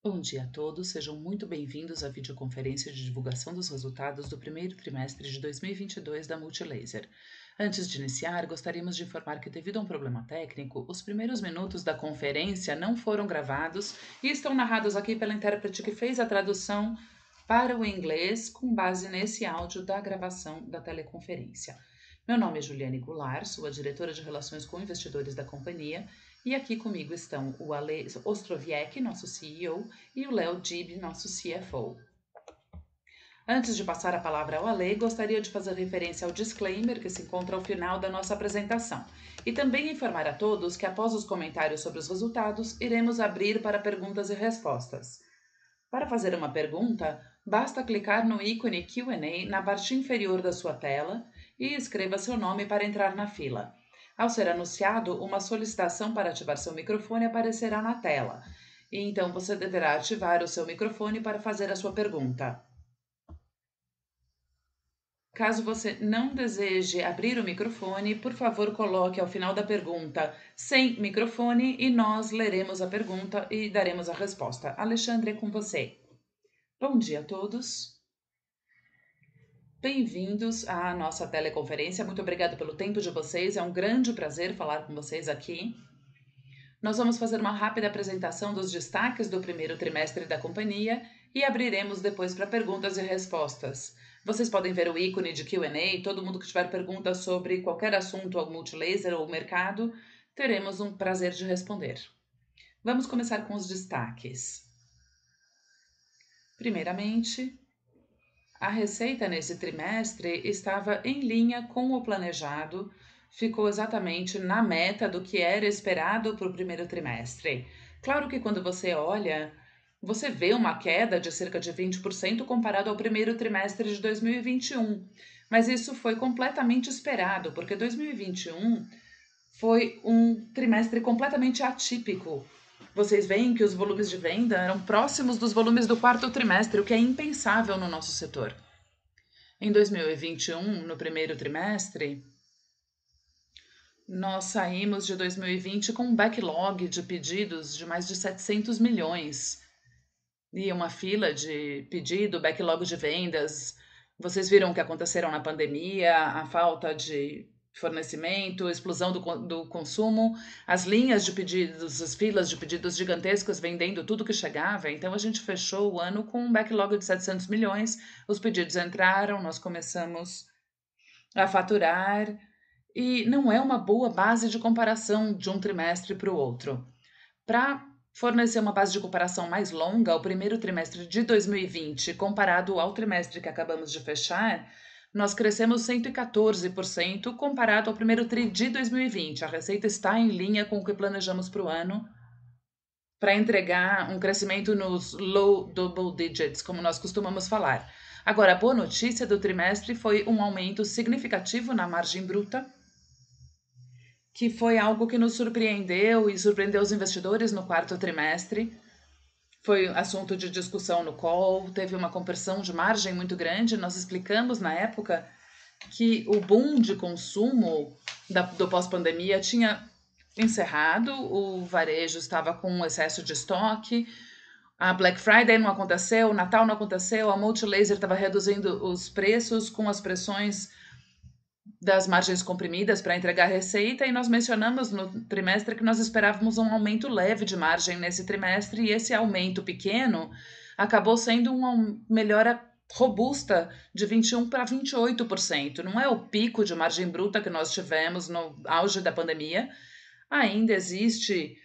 Bom dia a todos, sejam muito bem-vindos à videoconferência de divulgação dos resultados do primeiro trimestre de 2022 da Multilaser. Antes de iniciar, gostaríamos de informar que, devido a um problema técnico, os primeiros minutos da conferência não foram gravados e estão narrados aqui pela intérprete que fez a tradução para o inglês com base nesse áudio da gravação da teleconferência. Meu nome é Juliane Goulart, sou a diretora de Relações com Investidores da companhia, e aqui comigo estão o Ale Ostrowiecki, nosso CEO, e o Léo Dib, nosso CFO. Antes de passar a palavra ao Ale, gostaria de fazer referência ao disclaimer que se encontra ao final da nossa apresentação e também informar a todos que, após os comentários sobre os resultados, iremos abrir para perguntas e respostas. Para fazer uma pergunta, basta clicar no ícone Q&A na parte inferior da sua tela e escreva seu nome para entrar na fila. Ao ser anunciado, uma solicitação para ativar seu microfone aparecerá na tela, e então você deverá ativar o seu microfone para fazer a sua pergunta. Caso você não deseje abrir o microfone, por favor, coloque ao final da pergunta sem microfone e nós leremos a pergunta e daremos a resposta. Alexandre, é com você. Bom dia a todos. Bem-vindos à nossa teleconferência. Muito obrigada pelo tempo de vocês. É um grande prazer falar com vocês aqui. Nós vamos fazer uma rápida apresentação dos destaques do primeiro trimestre da companhia e abriremos depois para perguntas e respostas. Vocês podem ver o ícone de Q&A. Todo mundo que tiver perguntas sobre qualquer assunto ao Multilaser ou mercado, teremos um prazer de responder. Vamos começar com os destaques. Primeiramente, a receita nesse trimestre estava em linha com o planejado, ficou exatamente na meta do que era esperado para o primeiro trimestre. Claro que quando você olha, você vê uma queda de cerca de 20% comparado ao primeiro trimestre de 2021, mas isso foi completamente esperado, porque 2021 foi um trimestre completamente atípico. Vocês veem que os volumes de venda eram próximos dos volumes do quarto trimestre, o que é impensável no nosso setor. Em 2021, no primeiro trimestre, nós saímos de 2020 com um backlog de pedidos de mais de 700 milhões. E uma fila de pedido, backlog de vendas. Vocês viram o que aconteceram na pandemia, a falta de fornecimento, explosão do consumo, as linhas de pedidos, as filas de pedidos gigantescas vendendo tudo que chegava. Então a gente fechou o ano com um backlog de 700 milhões, os pedidos entraram, nós começamos a faturar e não é uma boa base de comparação de um trimestre para o outro. Para fornecer uma base de comparação mais longa, o primeiro trimestre de 2020 comparado ao trimestre que acabamos de fechar, nós crescemos 114% comparado ao primeiro tri de 2020. A receita está em linha com o que planejamos para o ano, para entregar um crescimento nos low double digits, como nós costumamos falar. Agora, a boa notícia do trimestre foi um aumento significativo na margem bruta, que foi algo que nos surpreendeu e surpreendeu os investidores no quarto trimestre. Foi assunto de discussão no call, teve uma conversão de margem muito grande. Nós explicamos na época que o boom de consumo do pós-pandemia tinha encerrado, o varejo estava com um excesso de estoque, a Black Friday não aconteceu, o Natal não aconteceu, a Multilaser estava reduzindo os preços com as pressões das margens comprimidas para entregar receita, e nós mencionamos no trimestre que nós esperávamos um aumento leve de margem nesse trimestre, e esse aumento pequeno acabou sendo uma melhora robusta de 21% para 28%. Não é o pico de margem bruta que nós tivemos no auge da pandemia, ainda existe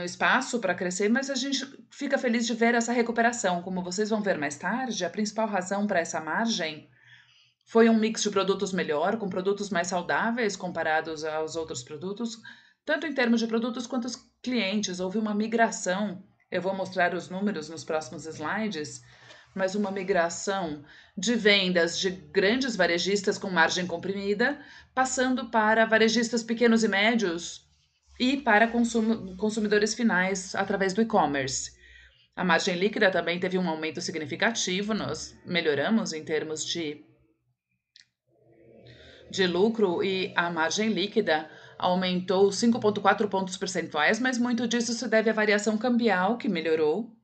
espaço para crescer, mas a gente fica feliz de ver essa recuperação. Como vocês vão ver mais tarde, a principal razão para essa margem foi um mix de produtos melhor, com produtos mais saudáveis comparados aos outros produtos, tanto em termos de produtos quanto os clientes. Houve uma migração, eu vou mostrar os números nos próximos slides, mas uma migração de vendas de grandes varejistas com margem comprimida, passando para varejistas pequenos e médios e para consumidores finais através do e-commerce. A margem líquida também teve um aumento significativo, nós melhoramos em termos de lucro, e a margem líquida aumentou 5,4 pontos percentuais, mas muito disso se deve à variação cambial, que melhorou,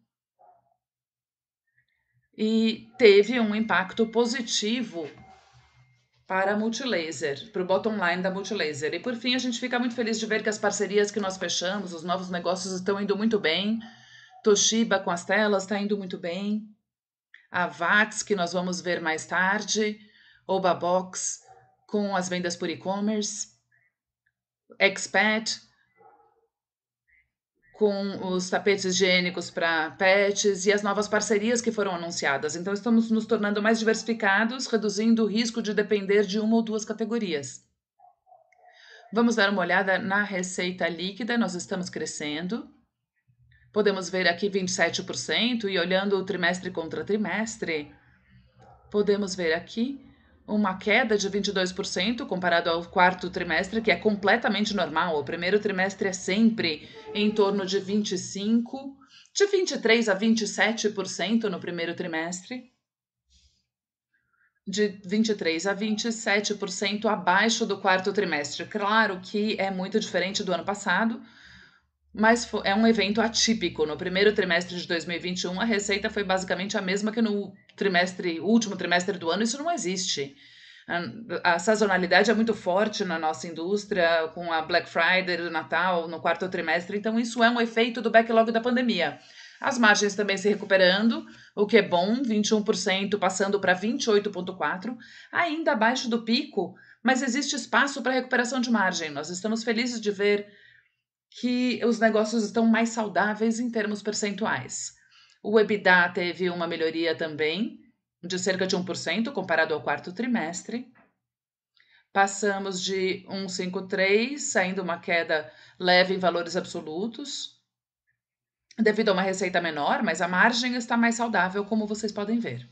e teve um impacto positivo para a Multilaser, para o bottom line da Multilaser. E por fim, a gente fica muito feliz de ver que as parcerias que nós fechamos, os novos negócios estão indo muito bem. Toshiba com as telas está indo muito bem. A VAX, que nós vamos ver mais tarde. Obabox com as vendas por e-commerce. Expat com os tapetes higiênicos para pets e as novas parcerias que foram anunciadas. Então, estamos nos tornando mais diversificados, reduzindo o risco de depender de uma ou duas categorias. Vamos dar uma olhada na receita líquida, nós estamos crescendo. Podemos ver aqui 27% e olhando o trimestre contra trimestre, podemos ver aqui uma queda de 22% comparado ao quarto trimestre, que é completamente normal. O primeiro trimestre é sempre em torno de 25%, de 23% a 27% no primeiro trimestre, de 23% a 27% abaixo do quarto trimestre. Claro que é muito diferente do ano passado, mas é um evento atípico. No primeiro trimestre de 2021, a receita foi basicamente a mesma que no último trimestre do ano. Isso não existe. A sazonalidade é muito forte na nossa indústria, com a Black Friday do Natal no quarto trimestre. Então, isso é um efeito do backlog da pandemia. As margens também se recuperando, o que é bom, 21% passando para 28,4%, ainda abaixo do pico, mas existe espaço para recuperação de margem. Nós estamos felizes de ver que os negócios estão mais saudáveis em termos percentuais. O EBITDA teve uma melhoria também, de cerca de 1% comparado ao quarto trimestre. Passamos de 1,53, saindo uma queda leve em valores absolutos, devido a uma receita menor, mas a margem está mais saudável, como vocês podem ver.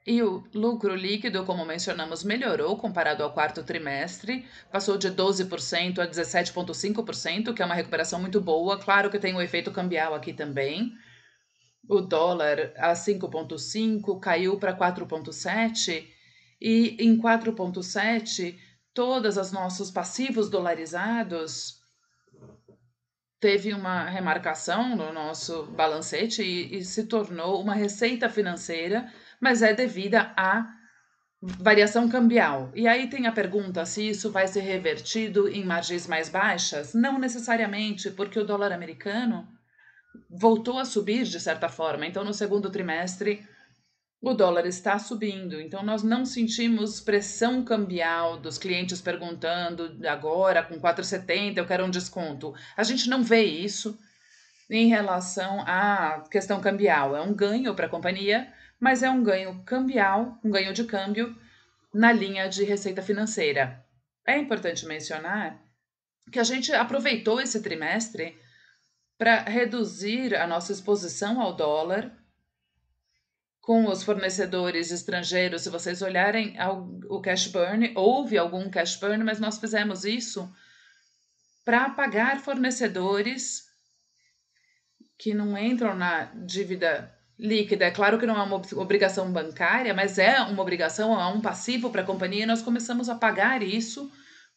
E o lucro líquido, como mencionamos, melhorou comparado ao quarto trimestre, passou de 12% a 17,5%, que é uma recuperação muito boa. Claro que tem o efeito cambial aqui também. O dólar a 5,5 caiu para 4,7 e em 4,7 todos os nossos passivos dolarizados teve uma remarcação no nosso balancete e se tornou uma receita financeira, mas é devida à variação cambial. E aí tem a pergunta se isso vai ser revertido em margens mais baixas? Não necessariamente, porque o dólar americano voltou a subir de certa forma. Então, no segundo trimestre, o dólar está subindo. Então, nós não sentimos pressão cambial dos clientes perguntando agora com 4,70 eu quero um desconto. A gente não vê isso em relação à questão cambial. É um ganho para a companhia, mas é um ganho cambial, um ganho de câmbio na linha de receita financeira. É importante mencionar que a gente aproveitou esse trimestre para reduzir a nossa exposição ao dólar com os fornecedores estrangeiros. Se vocês olharem o cash burn, houve algum cash burn, mas nós fizemos isso para pagar fornecedores que não entram na dívida líquida. É claro que não é uma obrigação bancária, mas é uma obrigação, é um passivo para a companhia, e nós começamos a pagar isso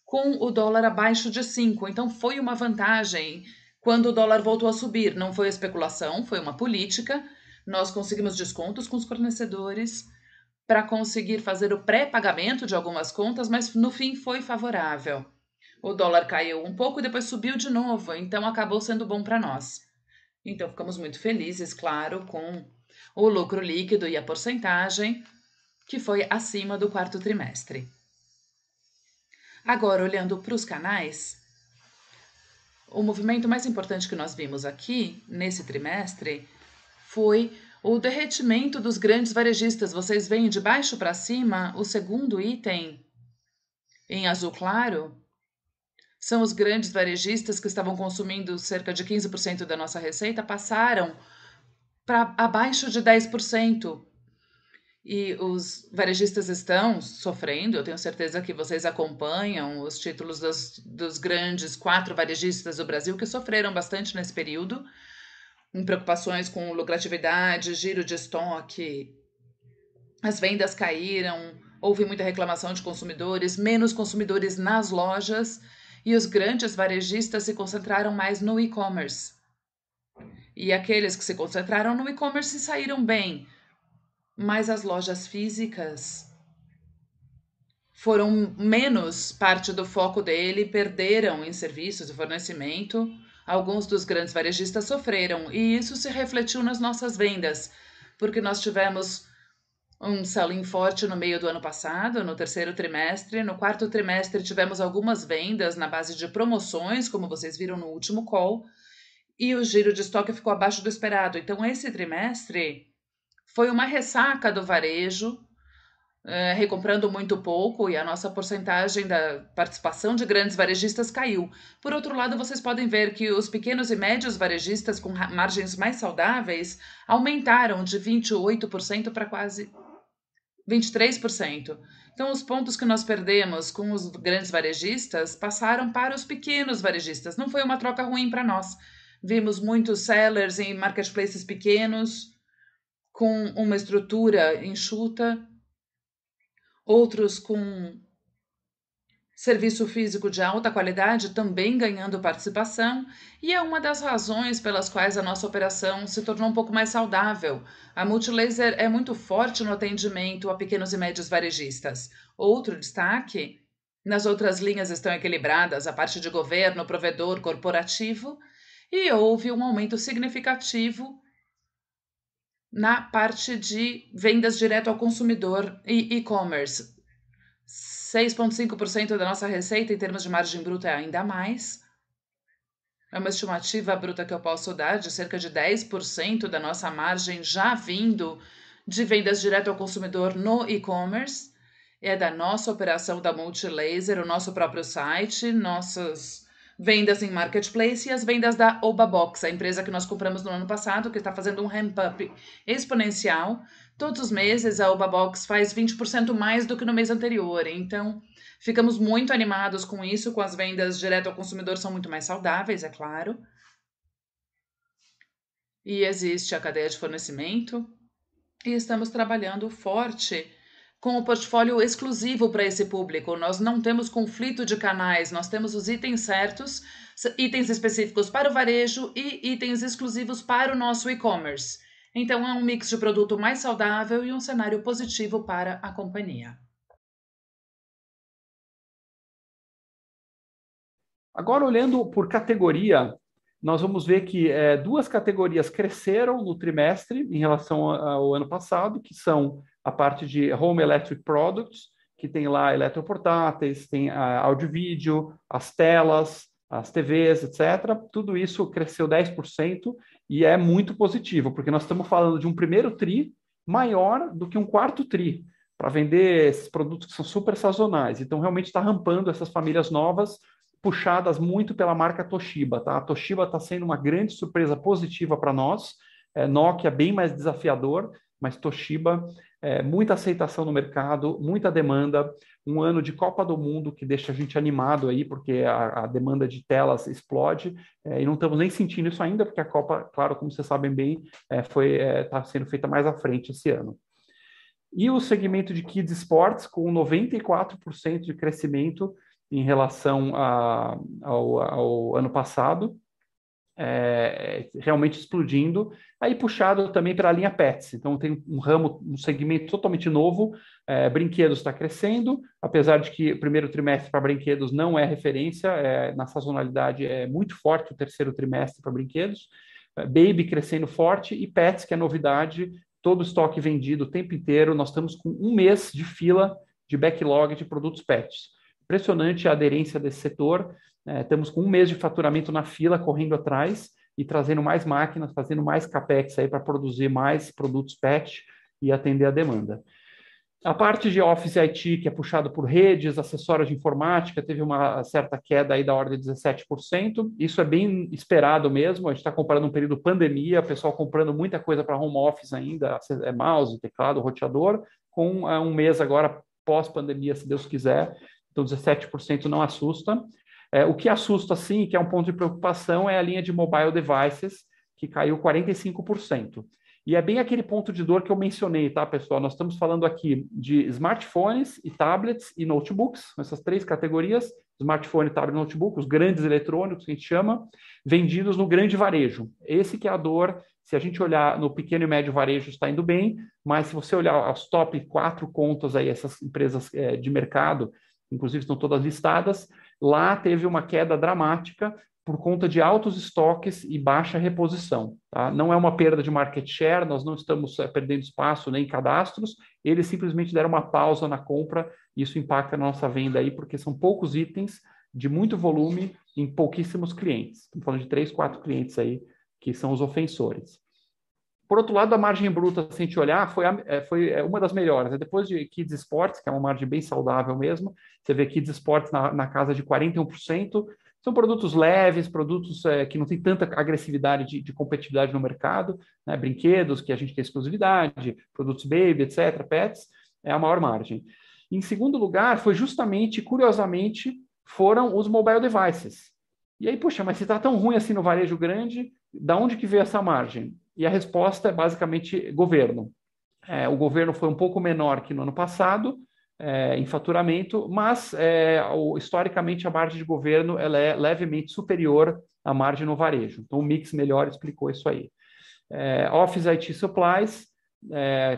com o dólar abaixo de 5. Então foi uma vantagem quando o dólar voltou a subir. Não foi especulação, foi uma política. Nós conseguimos descontos com os fornecedores para conseguir fazer o pré-pagamento de algumas contas, mas no fim foi favorável. O dólar caiu um pouco e depois subiu de novo, então acabou sendo bom para nós. Então ficamos muito felizes, claro, com o lucro líquido e a porcentagem que foi acima do quarto trimestre. Agora, olhando para os canais, o movimento mais importante que nós vimos aqui nesse trimestre foi o derretimento dos grandes varejistas. Vocês veem de baixo para cima o segundo item em azul claro. São os grandes varejistas que estavam consumindo cerca de 15% da nossa receita, passaram para abaixo de 10%. E os varejistas estão sofrendo. Eu tenho certeza que vocês acompanham os títulos dos grandes 4 varejistas do Brasil que sofreram bastante nesse período, em preocupações com lucratividade, giro de estoque. As vendas caíram, houve muita reclamação de consumidores, menos consumidores nas lojas, e os grandes varejistas se concentraram mais no e-commerce. E aqueles que se concentraram no e-commerce saíram bem, mas as lojas físicas foram menos parte do foco dele, perderam em serviços e fornecimento. Alguns dos grandes varejistas sofreram, e isso se refletiu nas nossas vendas, porque nós tivemos um selling forte no meio do ano passado, no terceiro trimestre. No quarto trimestre, tivemos algumas vendas na base de promoções, como vocês viram no último call, e o giro de estoque ficou abaixo do esperado. Então, esse trimestre foi uma ressaca do varejo, recomprando muito pouco, e a nossa porcentagem da participação de grandes varejistas caiu. Por outro lado, vocês podem ver que os pequenos e médios varejistas com margens mais saudáveis aumentaram de 28% para quase 23%. Então, os pontos que nós perdemos com os grandes varejistas passaram para os pequenos varejistas. Não foi uma troca ruim para nós. Vimos muitos sellers em marketplaces pequenos, com uma estrutura enxuta, outros com serviço físico de alta qualidade também ganhando participação, e é uma das razões pelas quais a nossa operação se tornou um pouco mais saudável. A Multilaser é muito forte no atendimento a pequenos e médios varejistas. Outro destaque: nas outras linhas estão equilibradas a parte de governo, provedor, corporativo, e houve um aumento significativo na parte de vendas direto ao consumidor e e-commerce. 6,5% da nossa receita em termos de margem bruta é ainda mais. É uma estimativa bruta que eu posso dar de cerca de 10% da nossa margem já vindo de vendas direto ao consumidor no e-commerce. É da nossa operação da Multilaser, o nosso próprio site, nossas vendas em marketplace e as vendas da Obabox, a empresa que nós compramos no ano passado, que está fazendo um ramp-up exponencial. Todos os meses a Obabox faz 20% mais do que no mês anterior. Então, ficamos muito animados com isso, com as vendas direto ao consumidor são muito mais saudáveis, é claro. E existe a cadeia de fornecimento. E estamos trabalhando forte com o portfólio exclusivo para esse público. Nós não temos conflito de canais, nós temos os itens certos, itens específicos para o varejo e itens exclusivos para o nosso e-commerce. Então é um mix de produto mais saudável e um cenário positivo para a companhia. Agora, olhando por categoria, nós vamos ver que duas categorias cresceram no trimestre em relação ao ano passado, que são a parte de Home Electric Products, que tem lá eletroportáteis, tem áudio e vídeo, as telas, as TVs, etc. Tudo isso cresceu 10% e é muito positivo, porque nós estamos falando de um primeiro TRI maior do que um quarto TRI, para vender esses produtos que são super sazonais. Então, realmente está rampando essas famílias novas, puxadas muito pela marca Toshiba. Tá? A Toshiba está sendo uma grande surpresa positiva para nós. Nokia bem mais desafiador, mas Toshiba, muita aceitação no mercado, muita demanda, um ano de Copa do Mundo que deixa a gente animado aí, porque a demanda de telas explode, e não estamos nem sentindo isso ainda, porque a Copa, claro, como vocês sabem bem, está sendo feita mais à frente esse ano. E o segmento de Kids Sports, com 94% de crescimento em relação ao ano passado, realmente explodindo, aí puxado também para a linha Pets. Então tem um ramo, um segmento totalmente novo, brinquedos está crescendo, apesar de que o primeiro trimestre para brinquedos não é referência, na sazonalidade é muito forte o terceiro trimestre para brinquedos, Baby crescendo forte e Pets, que é novidade, todo o estoque vendido o tempo inteiro, nós estamos com um mês de fila de backlog de produtos Pets. Impressionante a aderência desse setor. Estamos com um mês de faturamento na fila, correndo atrás e trazendo mais máquinas, fazendo mais capex aí para produzir mais produtos PET e atender a demanda. A parte de Office IT, que é puxado por redes, acessórios de informática, teve uma certa queda aí da ordem de 17%. Isso é bem esperado mesmo. A gente está comparando um período pandemia, o pessoal comprando muita coisa para home office ainda, mouse, teclado, roteador, com um mês agora pós-pandemia, se Deus quiser. Então, 17% não assusta. O que assusta, sim, que é um ponto de preocupação, é a linha de mobile devices, que caiu 45%. E é bem aquele ponto de dor que eu mencionei, tá, pessoal? Nós estamos falando aqui de smartphones e tablets e notebooks, essas três categorias, smartphone, tablet, notebook, os grandes eletrônicos que a gente chama, vendidos no grande varejo. Esse que é a dor. Se a gente olhar no pequeno e médio varejo, está indo bem, mas se você olhar as top 4 contas aí, essas empresas de mercado, inclusive estão todas listadas, lá teve uma queda dramática por conta de altos estoques e baixa reposição. Tá? Não é uma perda de market share, nós não estamos perdendo espaço nem cadastros, eles simplesmente deram uma pausa na compra, e isso impacta na nossa venda aí, porque são poucos itens de muito volume em pouquíssimos clientes. Estamos falando de 3, 4 clientes aí, que são os ofensores. Por outro lado, a margem bruta, se a gente olhar, foi uma das melhores. Depois de Kids Sports, que é uma margem bem saudável mesmo, você vê Kids Sports na casa de 41%. São produtos leves, produtos que não têm tanta agressividade de competitividade no mercado, né? Brinquedos, que a gente tem exclusividade, produtos baby, etc., pets, é a maior margem. Em segundo lugar, foi justamente, curiosamente, foram os mobile devices. E aí, puxa, mas se está tão ruim assim no varejo grande, da onde que veio essa margem? E a resposta é basicamente governo. O governo foi um pouco menor que no ano passado, em faturamento, mas historicamente a margem de governo ela é levemente superior à margem no varejo. Então o mix melhor explicou isso aí. Office IT Supplies,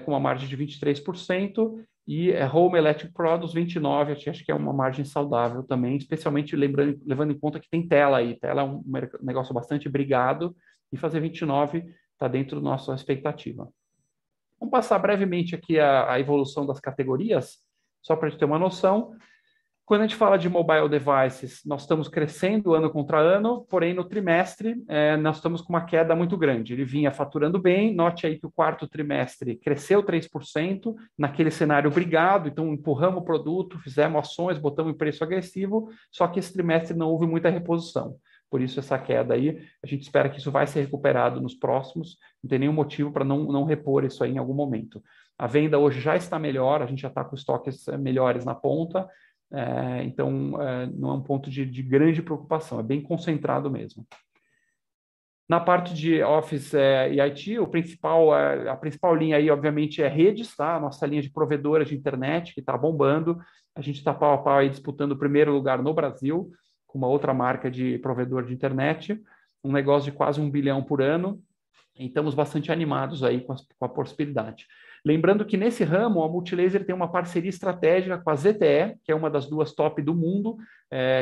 com uma margem de 23%, e Home Electric Products 29%, acho que é uma margem saudável também, especialmente levando em conta que tem tela aí. Tela é um negócio bastante brigado, e fazer 29% está dentro da nossa expectativa. Vamos passar brevemente aqui a evolução das categorias, só para a gente ter uma noção. Quando a gente fala de mobile devices, nós estamos crescendo ano contra ano, porém no trimestre nós estamos com uma queda muito grande. Ele vinha faturando bem, note aí que o quarto trimestre cresceu 3%, naquele cenário brigado, então empurramos o produto, fizemos ações, botamos em preço agressivo, só que esse trimestre não houve muita reposição. Por isso essa queda aí, a gente espera que isso vai ser recuperado nos próximos, não tem nenhum motivo para não repor isso aí em algum momento. A venda hoje já está melhor, a gente já está com estoques melhores na ponta, então não é um ponto de grande preocupação, é bem concentrado mesmo. Na parte de Office e IT, a principal linha aí, obviamente, é redes, tá? A nossa linha de provedora de internet, que está bombando. A gente está pau a pau aí disputando o primeiro lugar no Brasil, com uma outra marca de provedor de internet, um negócio de quase 1 bilhão por ano, e estamos bastante animados aí com a possibilidade. Lembrando que nesse ramo, a Multilaser tem uma parceria estratégica com a ZTE, que é uma das duas top do mundo,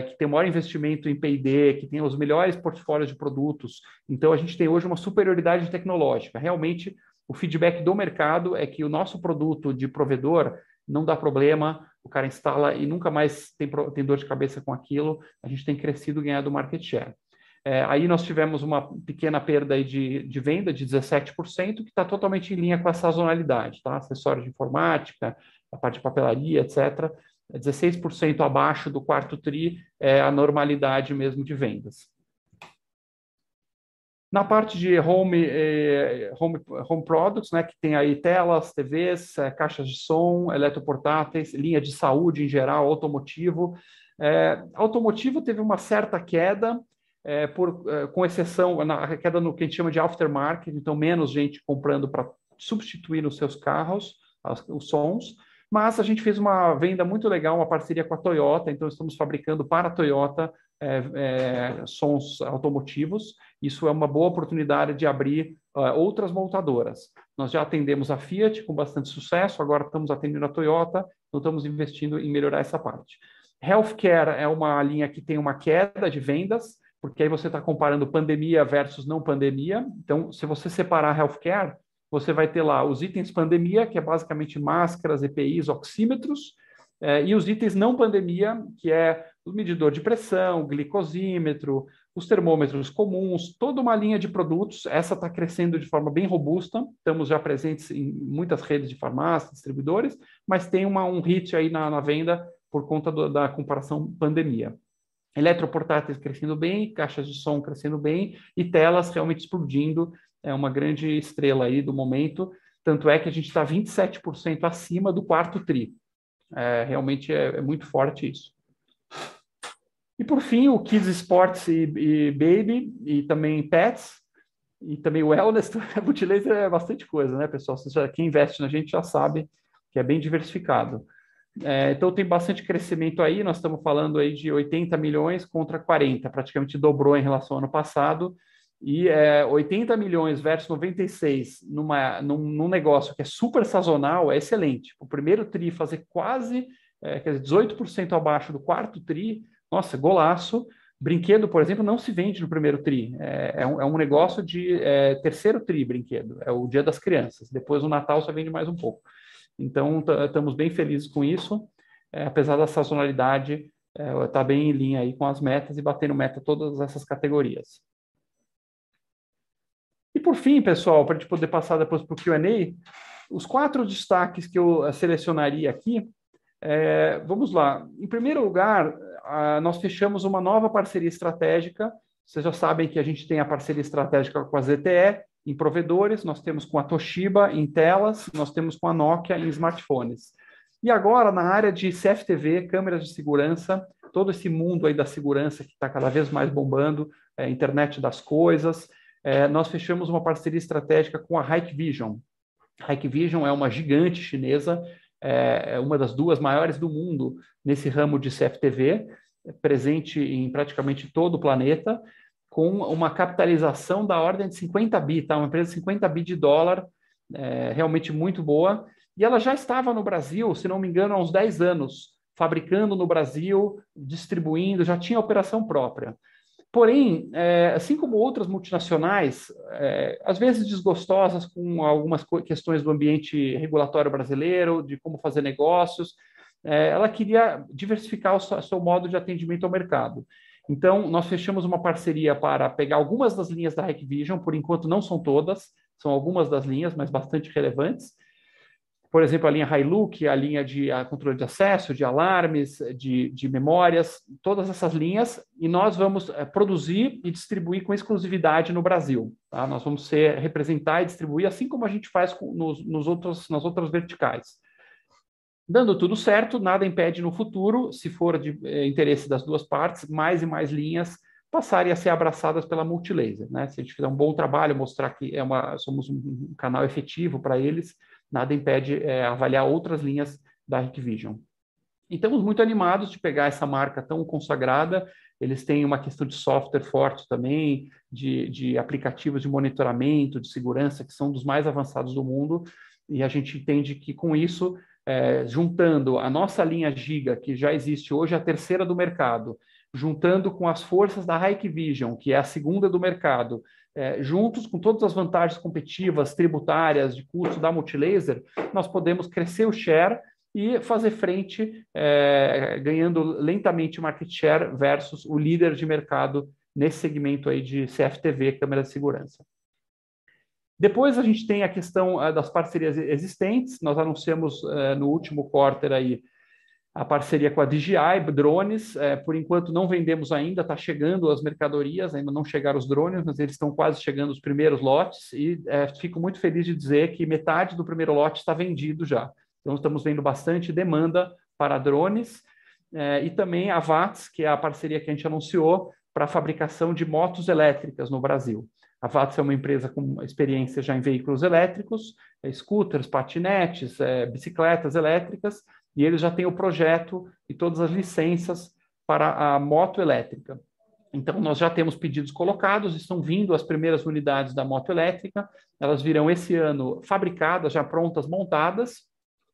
que tem o maior investimento em P&D, que tem os melhores portfólios de produtos. Então, a gente tem hoje uma superioridade tecnológica. Realmente, o feedback do mercado é que o nosso produto de provedor não dá problema, o cara instala e nunca mais tem dor de cabeça com aquilo. A gente tem crescido e ganhado market share. Aí nós tivemos uma pequena perda aí de venda de 17%, que está totalmente em linha com a sazonalidade, tá? Acessórios de informática, a parte de papelaria, etc. 16% abaixo do quarto TRI é a normalidade mesmo de vendas. Na parte de home products, né, que tem aí telas, TVs, caixas de som, eletroportáteis, linha de saúde em geral, automotivo. Automotivo teve uma certa queda, com exceção na queda no que a gente chama de aftermarket, então menos gente comprando para substituir nos seus carros os sons, mas a gente fez uma venda muito legal, uma parceria com a Toyota, então estamos fabricando para a Toyota sons automotivos. Isso é uma boa oportunidade de abrir outras montadoras. Nós já atendemos a Fiat com bastante sucesso, agora estamos atendendo a Toyota, então estamos investindo em melhorar essa parte. Healthcare é uma linha que tem uma queda de vendas, porque aí você está comparando pandemia versus não pandemia. Então, se você separar healthcare, você vai ter lá os itens pandemia, que é basicamente máscaras, EPIs, oxímetros, e os itens não pandemia, que é o medidor de pressão, glicosímetro, os termômetros comuns, toda uma linha de produtos. Essa está crescendo de forma bem robusta, estamos já presentes em muitas redes de farmácias, distribuidores, mas tem um hit aí na venda por conta da comparação pandemia. Eletroportáteis crescendo bem, caixas de som crescendo bem e telas realmente explodindo. É uma grande estrela aí do momento. Tanto é que a gente está 27% acima do quarto TRI. Realmente é muito forte isso. E por fim, o Kids Sports e Baby, e também Pets, e também o Wellness. A Multilaser é bastante coisa, né, pessoal? Quem investe na gente já sabe que é bem diversificado. Então tem bastante crescimento aí, nós estamos falando aí de 80 milhões contra 40, praticamente dobrou em relação ao ano passado, e 80 milhões versus 96 num negócio que é super sazonal é excelente. O primeiro TRI fazer quase, quer dizer, 18% abaixo do quarto TRI, nossa, golaço. Brinquedo, por exemplo, não se vende no primeiro TRI, é um negócio de terceiro TRI brinquedo, é o Dia das Crianças, depois o Natal só vende mais um pouco. Então, estamos bem felizes com isso, apesar da sazonalidade, está bem em linha aí com as metas e batendo meta todas essas categorias. E por fim, pessoal, para a gente poder passar depois para o Q&A, os 4 destaques que eu selecionaria aqui, vamos lá. Em primeiro lugar, nós fechamos uma nova parceria estratégica. Vocês já sabem que a gente tem a parceria estratégica com a ZTE, em provedores, nós temos com a Toshiba em telas, nós temos com a Nokia em smartphones. E agora, na área de CFTV, câmeras de segurança, todo esse mundo aí da segurança que está cada vez mais bombando, internet das coisas, nós fechamos uma parceria estratégica com a Hikvision. A Hikvision é uma gigante chinesa, é uma das 2 maiores do mundo nesse ramo de CFTV, presente em praticamente todo o planeta, com uma capitalização da ordem de 50 bi, tá? Uma empresa de 50 bi de dólar, realmente muito boa. E ela já estava no Brasil, se não me engano, há uns 10 anos, fabricando no Brasil, distribuindo, já tinha operação própria. Porém, assim como outras multinacionais, às vezes desgostosas com algumas questões do ambiente regulatório brasileiro, de como fazer negócios, ela queria diversificar o seu modo de atendimento ao mercado. Então, nós fechamos uma parceria para pegar algumas das linhas da Hikvision, por enquanto não são todas, são algumas das linhas, mas bastante relevantes. Por exemplo, a linha Hilux, a linha de controle de acesso, de alarmes, de memórias, todas essas linhas, e nós vamos produzir e distribuir com exclusividade no Brasil. Tá? Nós vamos representar e distribuir, assim como a gente faz nas outras verticais. Dando tudo certo, nada impede no futuro, se for de interesse das 2 partes, mais e mais linhas passarem a ser abraçadas pela Multilaser. Né? Se a gente fizer um bom trabalho, mostrar que somos um canal efetivo para eles, nada impede avaliar outras linhas da Hikvision. E estamos muito animados de pegar essa marca tão consagrada. Eles têm uma questão de software forte também, de aplicativos de monitoramento, de segurança, que são dos mais avançados do mundo, e a gente entende que com isso, juntando a nossa linha Giga, que já existe hoje, a terceira do mercado, juntando com as forças da Hikvision, que é a segunda do mercado, juntos com todas as vantagens competitivas, tributárias, de custo da Multilaser, nós podemos crescer o share e fazer frente, ganhando lentamente market share versus o líder de mercado nesse segmento aí de CFTV, câmera de segurança. Depois a gente tem a questão das parcerias existentes. Nós anunciamos no último quarter aí a parceria com a DJI, drones. Por enquanto não vendemos ainda, está chegando as mercadorias, ainda não chegaram os drones, mas eles estão quase chegando os primeiros lotes e fico muito feliz de dizer que metade do primeiro lote está vendido já. Então estamos vendo bastante demanda para drones e também a VATS, que é a parceria que a gente anunciou para a fabricação de motos elétricas no Brasil. A VATS é uma empresa com experiência já em veículos elétricos, scooters, patinetes, bicicletas elétricas, e eles já têm o projeto e todas as licenças para a moto elétrica. Então, nós já temos pedidos colocados, estão vindo as primeiras unidades da moto elétrica, elas virão esse ano fabricadas, já prontas, montadas,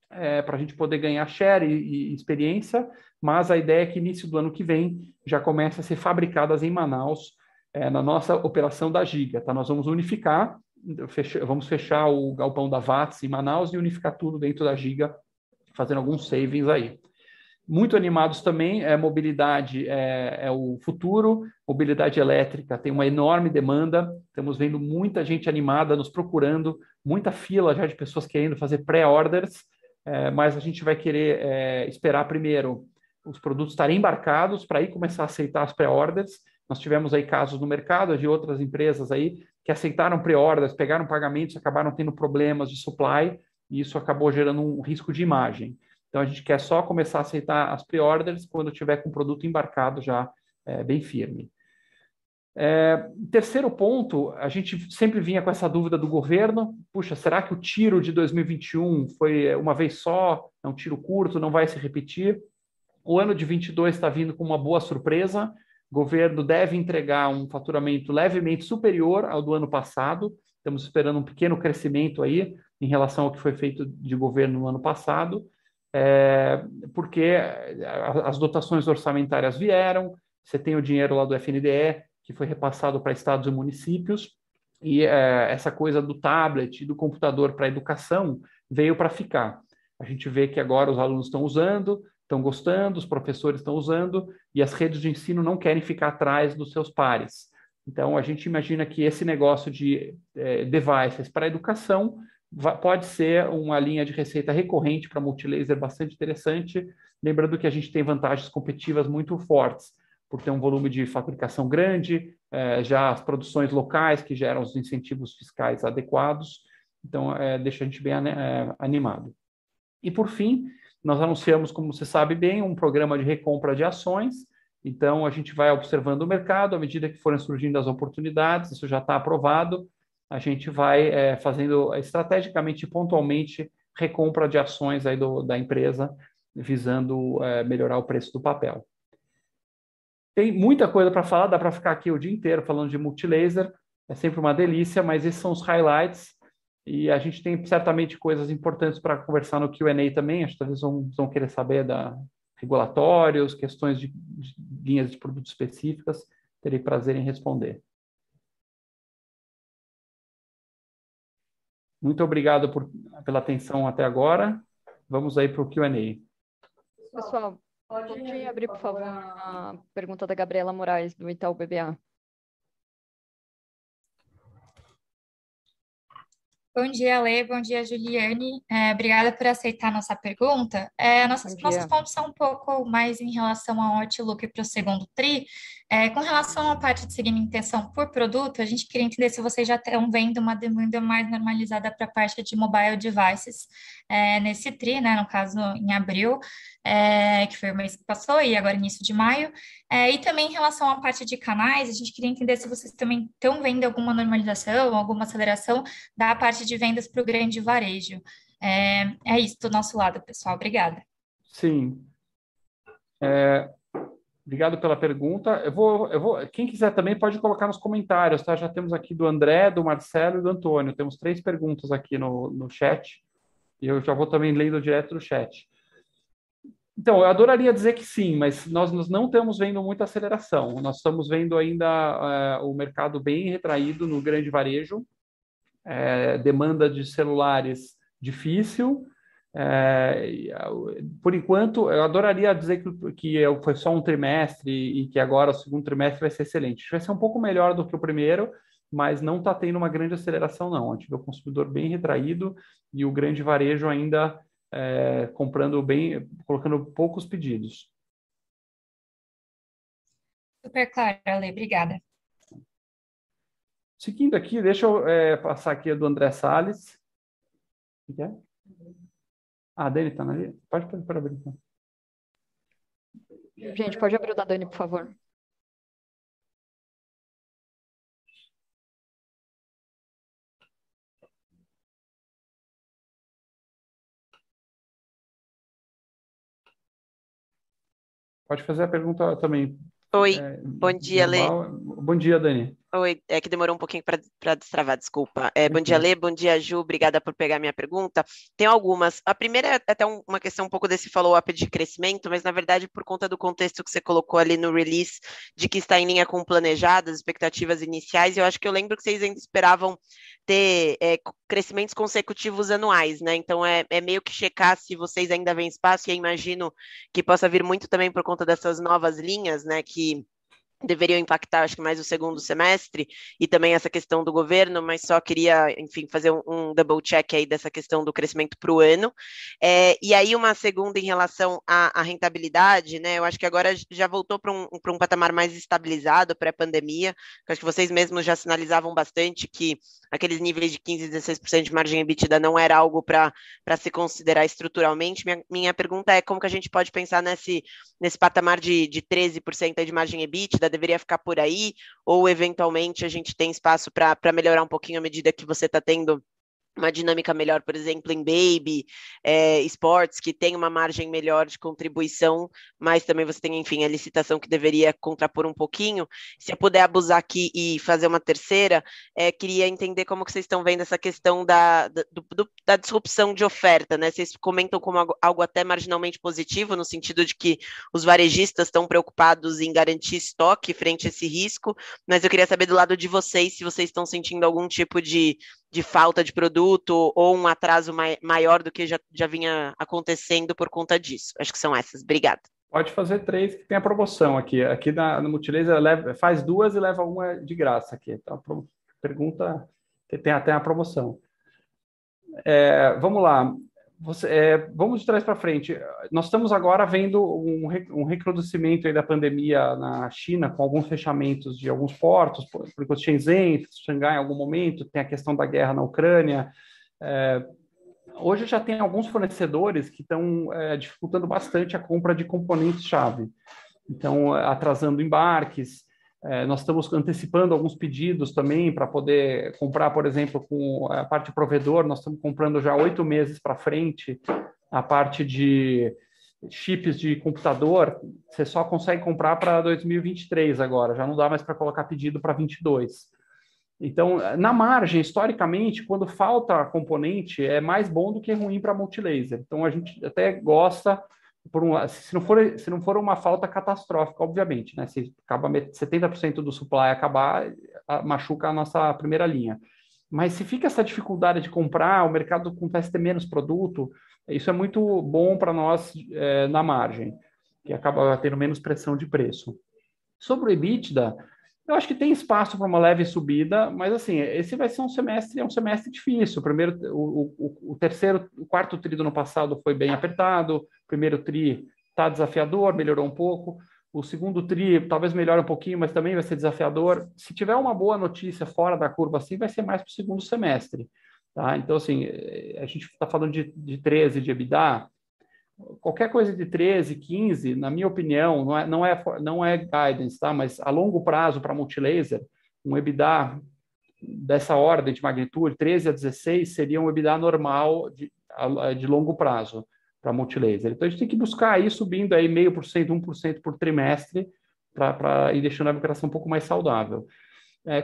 para a gente poder ganhar share e experiência, mas a ideia é que início do ano que vem já comece a ser fabricadas em Manaus, na nossa operação da Giga. Tá? Nós vamos unificar, vamos fechar o galpão da VATS em Manaus e unificar tudo dentro da Giga, fazendo alguns savings aí. Muito animados também, mobilidade é o futuro, mobilidade elétrica tem uma enorme demanda, estamos vendo muita gente animada nos procurando, muita fila já de pessoas querendo fazer pré-orders, mas a gente vai querer esperar primeiro os produtos estarem embarcados para aí começar a aceitar as pré-orders. Nós tivemos aí casos no mercado de outras empresas aí que aceitaram pré-orders, pegaram pagamentos, acabaram tendo problemas de supply e isso acabou gerando um risco de imagem. Então, a gente quer só começar a aceitar as pré-orders quando tiver com o produto embarcado já bem firme. Terceiro ponto, a gente sempre vinha com essa dúvida do governo, puxa, será que o tiro de 2021 foi uma vez só, é um tiro curto, não vai se repetir? O ano de 22 está vindo com uma boa surpresa, o governo deve entregar um faturamento levemente superior ao do ano passado, estamos esperando um pequeno crescimento aí em relação ao que foi feito de governo no ano passado, porque as dotações orçamentárias vieram, você tem o dinheiro lá do FNDE, que foi repassado para estados e municípios, e essa coisa do tablet e do computador para a educação veio para ficar. A gente vê que agora os alunos estão usando, estão gostando, os professores estão usando, e as redes de ensino não querem ficar atrás dos seus pares. Então, a gente imagina que esse negócio de devices para a educação pode ser uma linha de receita recorrente para multilaser bastante interessante, lembrando que a gente tem vantagens competitivas muito fortes, por ter um volume de fabricação grande, já as produções locais que geram os incentivos fiscais adequados, então deixa a gente bem animado. E por fim, nós anunciamos, como você sabe bem, um programa de recompra de ações, então a gente vai observando o mercado, à medida que forem surgindo as oportunidades, isso já está aprovado, a gente vai fazendo estrategicamente e pontualmente recompra de ações aí da empresa, visando melhorar o preço do papel. Tem muita coisa para falar, dá para ficar aqui o dia inteiro falando de multilaser, é sempre uma delícia, mas esses são os highlights e a gente tem certamente coisas importantes para conversar no Q&A também, acho que talvez vão querer saber da regulatórios, questões de linhas de produtos específicas, terei prazer em responder. Muito obrigado pela atenção até agora, vamos aí para o Q&A. Pessoal, pode abrir, por favor, a pergunta da Gabriela Moraes, do Itaú BBA. Bom dia, Lê. Bom dia, Juliane. Obrigada por aceitar a nossa pergunta. Nossos pontos são um pouco mais em relação ao outlook para o segundo TRI. Com relação à parte de segmentação por produto, a gente queria entender se vocês já estão vendo uma demanda mais normalizada para a parte de mobile devices nesse TRI, né, no caso em abril, que foi o mês que passou, e agora início de maio. E também em relação à parte de canais, a gente queria entender se vocês também estão vendo alguma normalização, alguma aceleração da parte de vendas para o grande varejo. É isso do nosso lado, pessoal. Obrigada. Sim. Obrigado pela pergunta. Quem quiser também pode colocar nos comentários, tá? Já temos aqui do André, do Marcelo e do Antônio. Temos 3 perguntas aqui no chat. E eu já vou também lendo direto do chat. Então, eu adoraria dizer que sim, mas nós não estamos vendo muita aceleração. Nós estamos vendo ainda o mercado bem retraído no grande varejo. Demanda de celulares difícil. Por enquanto, eu adoraria dizer que foi só um trimestre e que agora o segundo trimestre vai ser excelente. Vai ser um pouco melhor do que o primeiro, mas não está tendo uma grande aceleração, não. A gente vê o consumidor bem retraído e o grande varejo ainda comprando bem, colocando poucos pedidos. Super claro, Ale. Obrigada. Seguindo aqui, deixa eu passar aqui a do André Salles. O que é? A Dani está ali? Pode abrir. Então. Gente, pode abrir o da Dani, por favor. Pode fazer a pergunta também. Oi, bom dia, Lê. Bom dia, Dani. Oi, que demorou um pouquinho para destravar, desculpa. Bom dia, Lê, bom dia, Ju, obrigada por pegar minha pergunta. Tem algumas. A primeira é até uma questão um pouco desse follow-up de crescimento, mas na verdade por conta do contexto que você colocou ali no release, de que está em linha com o planejado, as expectativas iniciais, eu acho que eu lembro que vocês ainda esperavam ter crescimentos consecutivos anuais, né? Então é meio que checar se vocês ainda veem espaço, e eu imagino que possa vir muito também por conta dessas novas linhas, né, que deveriam impactar, acho que mais o segundo semestre, e também essa questão do governo, mas só queria, enfim, fazer um double check aí dessa questão do crescimento para o ano. E aí uma segunda em relação à rentabilidade, né, eu acho que agora já voltou para um patamar mais estabilizado pré-pandemia, acho que vocês mesmos já sinalizavam bastante que aqueles níveis de 15%, 16% de margem EBITDA não era algo para se considerar estruturalmente. Minha pergunta é como que a gente pode pensar nesse patamar de 13% aí de margem EBITDA, deveria ficar por aí, ou eventualmente a gente tem espaço para melhorar um pouquinho à medida que você está tendo uma dinâmica melhor, por exemplo, em baby, esportes, que tem uma margem melhor de contribuição, mas também você tem, enfim, a licitação que deveria contrapor um pouquinho. Se eu puder abusar aqui e fazer uma terceira, queria entender como que vocês estão vendo essa questão da disrupção de oferta, né? Vocês comentam como algo até marginalmente positivo, no sentido de que os varejistas estão preocupados em garantir estoque frente a esse risco, mas eu queria saber do lado de vocês, se vocês estão sentindo algum tipo de falta de produto ou um atraso maior do que já vinha acontecendo por conta disso. Acho que são essas. Obrigada. Pode fazer 3, que tem a promoção aqui. Aqui no Multilaser faz 2 e leva uma de graça aqui. Então, pergunta tem até a promoção. Vamos lá. Vamos de trás para frente. Nós estamos agora vendo um recrudescimento aí da pandemia na China, com alguns fechamentos de alguns portos, por exemplo, Shenzhen, Xangai em algum momento, tem a questão da guerra na Ucrânia. Hoje já tem alguns fornecedores que estão dificultando bastante a compra de componentes-chave. Então, atrasando embarques. Nós estamos antecipando alguns pedidos também para poder comprar, por exemplo, com a parte provedor, nós estamos comprando já 8 meses para frente a parte de chips de computador, você só consegue comprar para 2023 agora, já não dá mais para colocar pedido para 22. Então, na margem, historicamente, quando falta componente, é mais bom do que ruim para multilaser. Então, a gente até gosta, se não for uma falta catastrófica, obviamente, né? Se acaba 70% do supply acabar, machuca a nossa primeira linha. Mas se fica essa dificuldade de comprar, o mercado começa a ter menos produto, isso é muito bom para nós na margem, que acaba tendo menos pressão de preço. Sobre o EBITDA, eu acho que tem espaço para uma leve subida, mas assim, esse vai ser um semestre difícil. Primeiro, o quarto tri do ano passado foi bem apertado, o primeiro tri está desafiador, melhorou um pouco. O segundo tri talvez melhore um pouquinho, mas também vai ser desafiador. Se tiver uma boa notícia fora da curva assim, vai ser mais para o segundo semestre. Tá? Então, assim, a gente está falando de 13 de EBITDA. Qualquer coisa de 13, 15, na minha opinião, não é guidance, tá? Mas a longo prazo para multilaser, um EBITDA dessa ordem de magnitude, 13 a 16, seria um EBITDA normal de longo prazo para multilaser. Então, a gente tem que buscar aí subindo aí 0,5%, 1% por trimestre para ir deixando a operação um pouco mais saudável.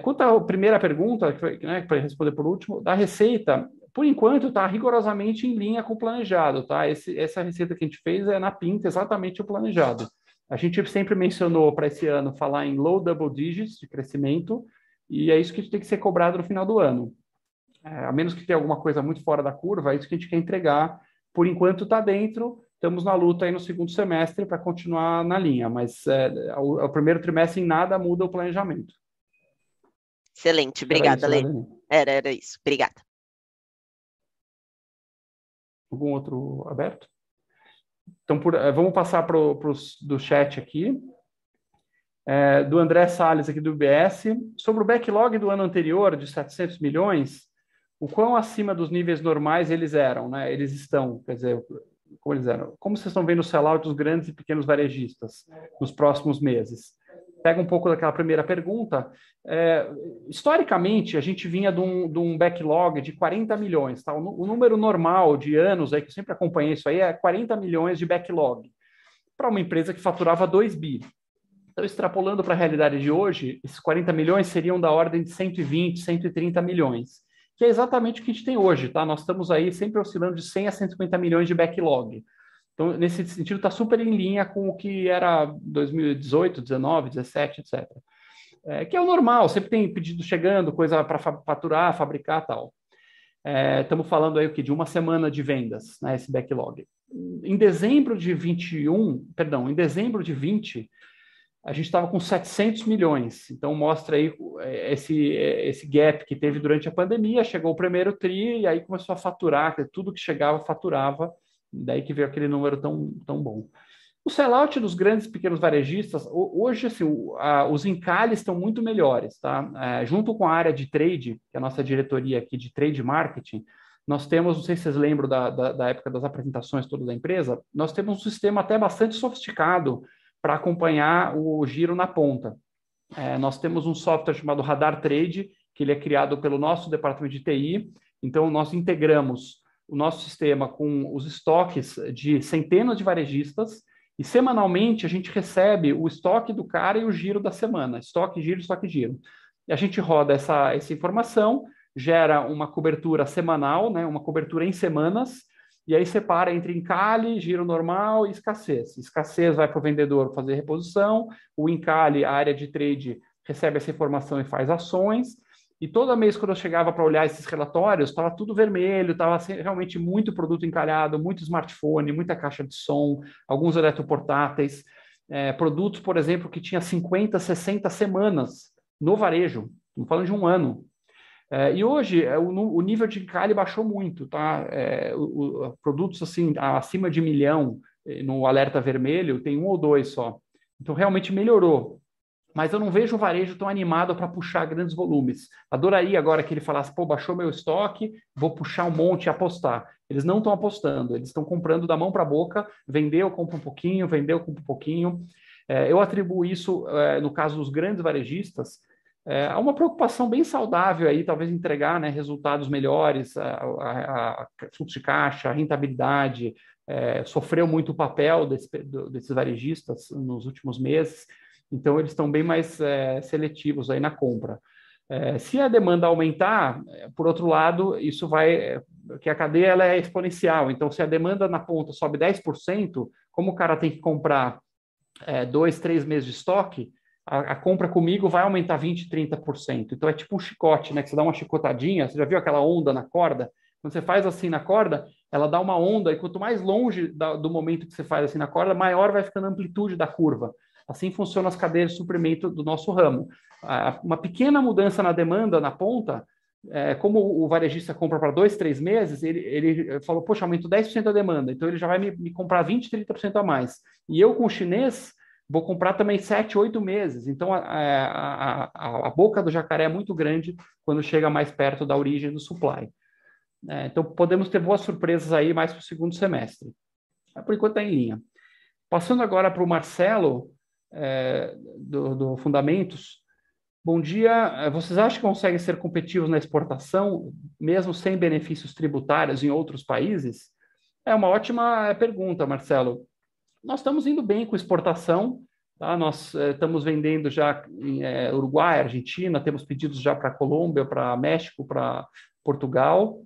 Quanto à primeira pergunta, né, para responder por último, da receita, por enquanto está rigorosamente em linha com o planejado, tá? Essa receita que a gente fez é na pinta exatamente o planejado. A gente sempre mencionou para esse ano falar em low double digits de crescimento, e é isso que tem que ser cobrado no final do ano. A menos que tenha alguma coisa muito fora da curva, é isso que a gente quer entregar. Por enquanto está dentro, estamos na luta aí no segundo semestre para continuar na linha, mas o primeiro trimestre em nada muda o planejamento. Excelente, obrigada, Lê. Era isso, obrigada. Algum outro aberto? Então, vamos passar para os do chat aqui. Do André Salles, aqui do UBS. Sobre o backlog do ano anterior, de 700 milhões, o quão acima dos níveis normais eles eram, né? Eles estão, quer dizer, como eles eram. Como vocês estão vendo o sell-out dos grandes e pequenos varejistas nos próximos meses? Pega um pouco daquela primeira pergunta. Historicamente, a gente vinha de um backlog de 40 milhões. Tá? O número normal de anos, aí, que eu sempre acompanhei isso aí, é 40 milhões de backlog para uma empresa que faturava 2 bi. Então, extrapolando para a realidade de hoje, esses 40 milhões seriam da ordem de 120, 130 milhões, que é exatamente o que a gente tem hoje. Tá? Nós estamos aí sempre oscilando de 100 a 150 milhões de backlog. Então, nesse sentido, está super em linha com o que era 2018, 19, 17, etc. Que é o normal, sempre tem pedido chegando, coisa para faturar, fabricar e tal. Estamos falando aí o quê? De uma semana de vendas, né, esse backlog. Em dezembro de 20, a gente estava com 700 milhões. Então, mostra aí esse gap que teve durante a pandemia. Chegou o primeiro tri e aí começou a faturar, tudo que chegava, faturava. Daí que veio aquele número tão bom. O sellout dos grandes e pequenos varejistas, hoje, assim, os encalhes estão muito melhores, tá? Junto com a área de trade, que é a nossa diretoria aqui de trade marketing, nós temos, não sei se vocês lembram da época das apresentações todas da empresa, nós temos um sistema até bastante sofisticado para acompanhar o giro na ponta. Nós temos um software chamado Radar Trade, que ele é criado pelo nosso departamento de TI, então nós integramos o nosso sistema com os estoques de centenas de varejistas, e semanalmente a gente recebe o estoque do cara e o giro da semana. Estoque, giro, estoque, giro. E a gente roda essa informação, gera uma cobertura semanal, né, uma cobertura em semanas, e aí separa entre encalhe, giro normal e escassez. Escassez vai para o vendedor fazer reposição, o encalhe, a área de trade, recebe essa informação e faz ações. E toda vez quando eu chegava para olhar esses relatórios, estava tudo vermelho, estava realmente muito produto encalhado, muito smartphone, muita caixa de som, alguns eletroportáteis, produtos, por exemplo, que tinha 50, 60 semanas no varejo, estamos falando de um ano. E hoje o nível de encalhe baixou muito, tá? Produtos assim, acima de 1 milhão no alerta vermelho, tem 1 ou 2 só. Então realmente melhorou. Mas eu não vejo o varejo tão animado para puxar grandes volumes. Adoraria agora que ele falasse, pô, baixou meu estoque, vou puxar um monte e apostar. Eles não estão apostando, eles estão comprando da mão para a boca, vendeu, compra um pouquinho, vendeu, compra um pouquinho. Eu atribuo isso, no caso dos grandes varejistas, a uma preocupação bem saudável aí, talvez entregar, né, resultados melhores, a fluxo de caixa, a rentabilidade, sofreu muito o papel desses varejistas nos últimos meses. Então, eles estão bem mais seletivos aí na compra. Se a demanda aumentar, por outro lado, isso vai... que a cadeia ela é exponencial. Então, se a demanda na ponta sobe 10%, como o cara tem que comprar 2, 3 meses de estoque, a compra comigo vai aumentar 20%, 30%. Então, é tipo um chicote, né? Que você dá uma chicotadinha. Você já viu aquela onda na corda? Quando você faz assim na corda, ela dá uma onda, e quanto mais longe do momento que você faz assim na corda, maior vai ficando a amplitude da curva. Assim funcionam as cadeias de suprimento do nosso ramo. Uma pequena mudança na demanda, na ponta, como o varejista compra para 2, 3 meses, ele falou, poxa, aumento 10% a demanda, então ele já vai me comprar 20%, 30% a mais. E eu, com o chinês, vou comprar também 7, 8 meses. Então, a boca do jacaré é muito grande quando chega mais perto da origem do supply. Então, podemos ter boas surpresas aí mais para o segundo semestre. Por enquanto, está em linha. Passando agora para o Marcelo, do Fundamentos. Bom dia. Vocês acham que conseguem ser competitivos na exportação, mesmo sem benefícios tributários em outros países? É uma ótima pergunta, Marcelo. Nós estamos indo bem com exportação, tá? Nós estamos vendendo já em Uruguai, Argentina, temos pedidos já para Colômbia, para México, para Portugal.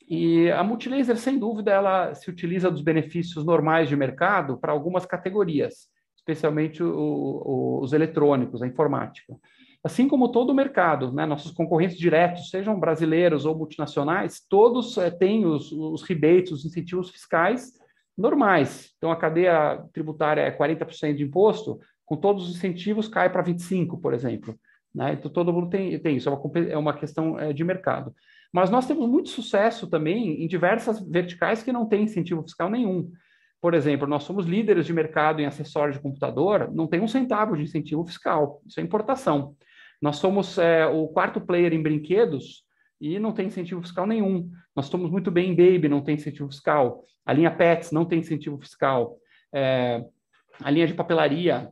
E a Multilaser, sem dúvida, ela se utiliza dos benefícios normais de mercado para algumas categorias, especialmente os eletrônicos, a informática. Assim como todo o mercado, né? Nossos concorrentes diretos, sejam brasileiros ou multinacionais, todos têm os rebates, os incentivos fiscais normais. Então, a cadeia tributária é 40% de imposto, com todos os incentivos cai para 25%, por exemplo. Né? Então, todo mundo tem isso, é uma questão de mercado. Mas nós temos muito sucesso também em diversas verticais que não têm incentivo fiscal nenhum. Por exemplo, nós somos líderes de mercado em acessórios de computador, não tem 1 centavo de incentivo fiscal, isso é importação. Nós somos o 4º player em brinquedos e não tem incentivo fiscal nenhum. Nós estamos muito bem em Baby, não tem incentivo fiscal. A linha Pets não tem incentivo fiscal. A linha de papelaria,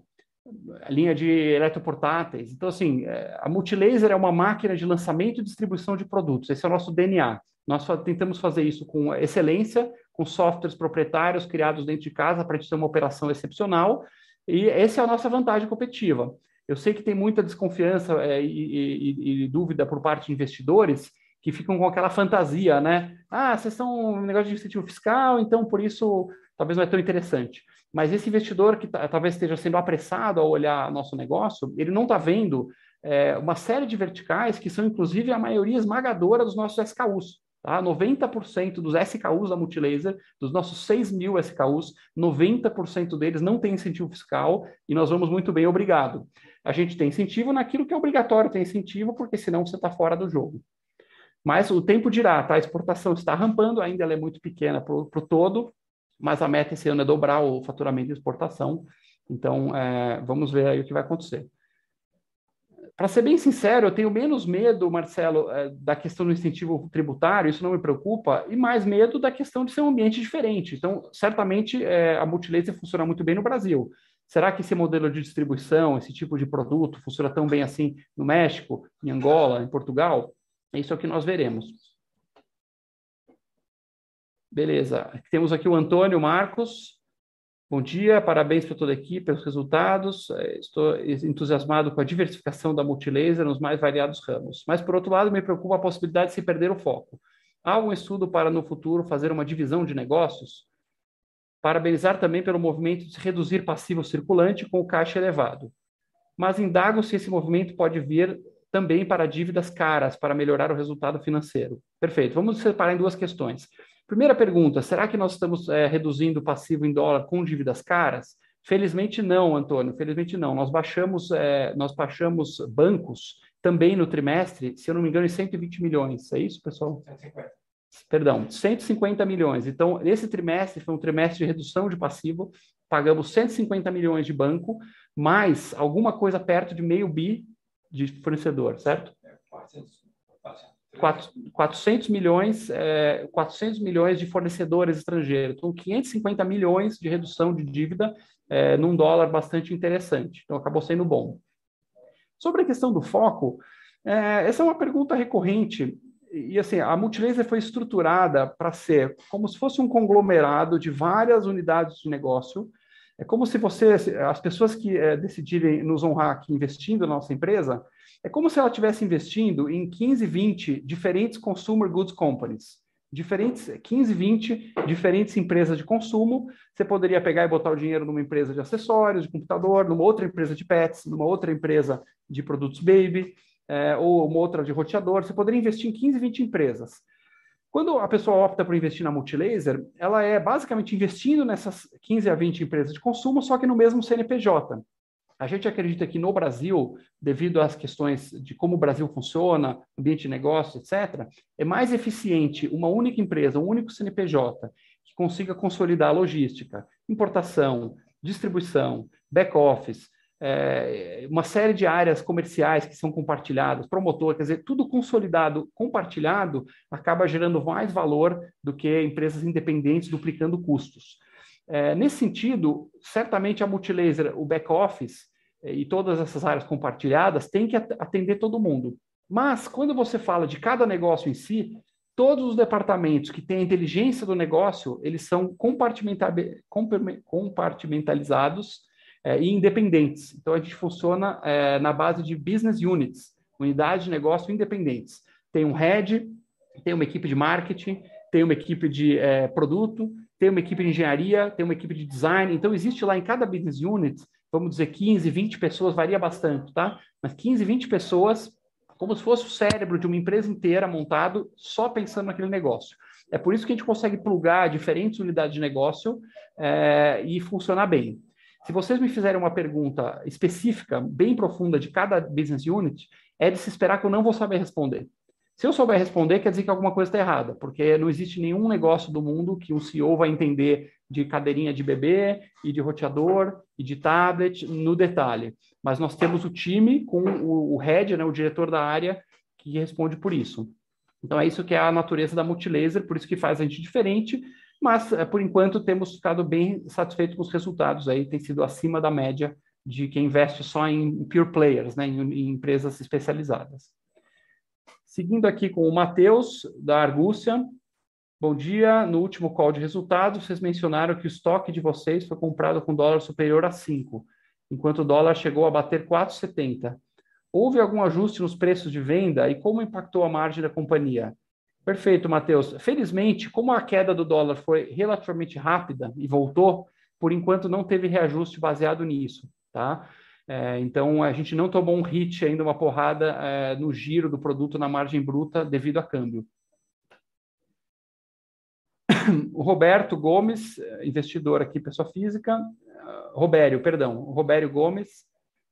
a linha de eletroportáteis. Então, assim, a Multilaser é uma máquina de lançamento e distribuição de produtos. Esse é o nosso DNA. Nós tentamos fazer isso com excelência, com softwares proprietários criados dentro de casa para a gente ter uma operação excepcional. E essa é a nossa vantagem competitiva. Eu sei que tem muita desconfiança e dúvida por parte de investidores que ficam com aquela fantasia, né? Vocês são um negócio de incentivo fiscal, então por isso talvez não é tão interessante. Mas esse investidor que talvez esteja sendo apressado a olhar nosso negócio, ele não está vendo uma série de verticais que são, inclusive, a maioria esmagadora dos nossos SKUs. Tá? 90% dos SKUs da Multilaser, dos nossos 6 mil SKUs, 90% deles não tem incentivo fiscal e nós vamos muito bem, obrigado. A gente tem incentivo naquilo que é obrigatório ter incentivo, porque senão você está fora do jogo. Mas o tempo dirá, tá? A exportação está rampando, ainda ela é muito pequena para o todo, mas a meta esse ano é dobrar o faturamento de exportação. Então, vamos ver aí o que vai acontecer. Para ser bem sincero, eu tenho menos medo, Marcelo, da questão do incentivo tributário, isso não me preocupa, e mais medo da questão de ser um ambiente diferente. Então, certamente, a Multilaser funciona muito bem no Brasil. Será que esse modelo de distribuição, esse tipo de produto, funciona tão bem assim no México, em Angola, em Portugal? Isso é o que nós veremos. Beleza. Temos aqui o Antônio Marcos. Bom dia, parabéns para toda a equipe, pelos resultados. Estou entusiasmado com a diversificação da Multilaser nos mais variados ramos. Mas, por outro lado, me preocupa a possibilidade de se perder o foco. Há algum estudo para, no futuro, fazer uma divisão de negócios? Parabenizar também pelo movimento de se reduzir passivo circulante com o caixa elevado. Mas indago se esse movimento pode vir também para dívidas caras, para melhorar o resultado financeiro. Perfeito. Vamos separar em duas questões. Primeira pergunta, será que nós estamos reduzindo o passivo em dólar com dívidas caras? Felizmente não, Antônio, felizmente não. Nós baixamos bancos também no trimestre, se eu não me engano, em 120 milhões. É isso, pessoal? 150. Perdão, 150 milhões. Então, esse trimestre foi um trimestre de redução de passivo, pagamos 150 milhões de banco, mais alguma coisa perto de meio bi de fornecedor, certo? 400 milhões de fornecedores estrangeiros. Então, 550 milhões de redução de dívida num dólar bastante interessante. Então, acabou sendo bom. Sobre a questão do foco, essa é uma pergunta recorrente. E, assim, a Multilaser foi estruturada para ser como se fosse um conglomerado de várias unidades de negócio. É como se as pessoas que decidirem nos honrar aqui investindo na nossa empresa, é como se ela estivesse investindo em 15, 20 diferentes consumer goods companies. 15, 20 diferentes empresas de consumo. Você poderia pegar e botar o dinheiro numa empresa de acessórios, de computador, numa outra empresa de pets, numa outra empresa de produtos baby, ou uma outra de roteador. Você poderia investir em 15, 20 empresas. Quando a pessoa opta por investir na Multilaser, ela é basicamente investindo nessas 15 a 20 empresas de consumo, só que no mesmo CNPJ. A gente acredita que no Brasil, devido às questões de como o Brasil funciona, ambiente de negócio, etc., é mais eficiente uma única empresa, um único CNPJ, que consiga consolidar a logística, importação, distribuição, back-office, uma série de áreas comerciais que são compartilhadas, promotor, quer dizer, tudo consolidado, compartilhado, acaba gerando mais valor do que empresas independentes duplicando custos. Nesse sentido, certamente a Multilaser, o back-office e todas essas áreas compartilhadas têm que atender todo mundo. Mas, quando você fala de cada negócio em si, todos os departamentos que têm a inteligência do negócio, eles são compartimentalizados e independentes. Então, a gente funciona na base de business units, unidades de negócio independentes. Tem um head, tem uma equipe de marketing, tem uma equipe de produto, tem uma equipe de engenharia, tem uma equipe de design. Então, existe lá em cada business unit, vamos dizer 15, 20 pessoas, varia bastante, tá? Mas 15, 20 pessoas, como se fosse o cérebro de uma empresa inteira montado só pensando naquele negócio. É por isso que a gente consegue plugar diferentes unidades de negócio e funcionar bem. Se vocês me fizerem uma pergunta específica, bem profunda de cada business unit, é de se esperar que eu não vou saber responder. Se eu souber responder, quer dizer que alguma coisa está errada, porque não existe nenhum negócio do mundo que um CEO vai entender de cadeirinha de bebê e de roteador e de tablet no detalhe. Mas nós temos o time com o head, né, o diretor da área, que responde por isso. Então, é isso que é a natureza da Multilaser, por isso que faz a gente diferente, mas, por enquanto, temos ficado bem satisfeitos com os resultados. Aí tem sido acima da média de quem investe só em pure players, né, em empresas especializadas. Seguindo aqui com o Matheus, da Argúcia. Bom dia. No último call de resultados, vocês mencionaram que o estoque de vocês foi comprado com dólar superior a 5, enquanto o dólar chegou a bater 4,70. Houve algum ajuste nos preços de venda e como impactou a margem da companhia? Perfeito, Matheus. Felizmente, como a queda do dólar foi relativamente rápida e voltou, por enquanto não teve reajuste baseado nisso, tá? Então, a gente não tomou um hit ainda, uma porrada no giro do produto na margem bruta devido a câmbio. O Roberto Gomes, investidor aqui, pessoa física. Robério Gomes.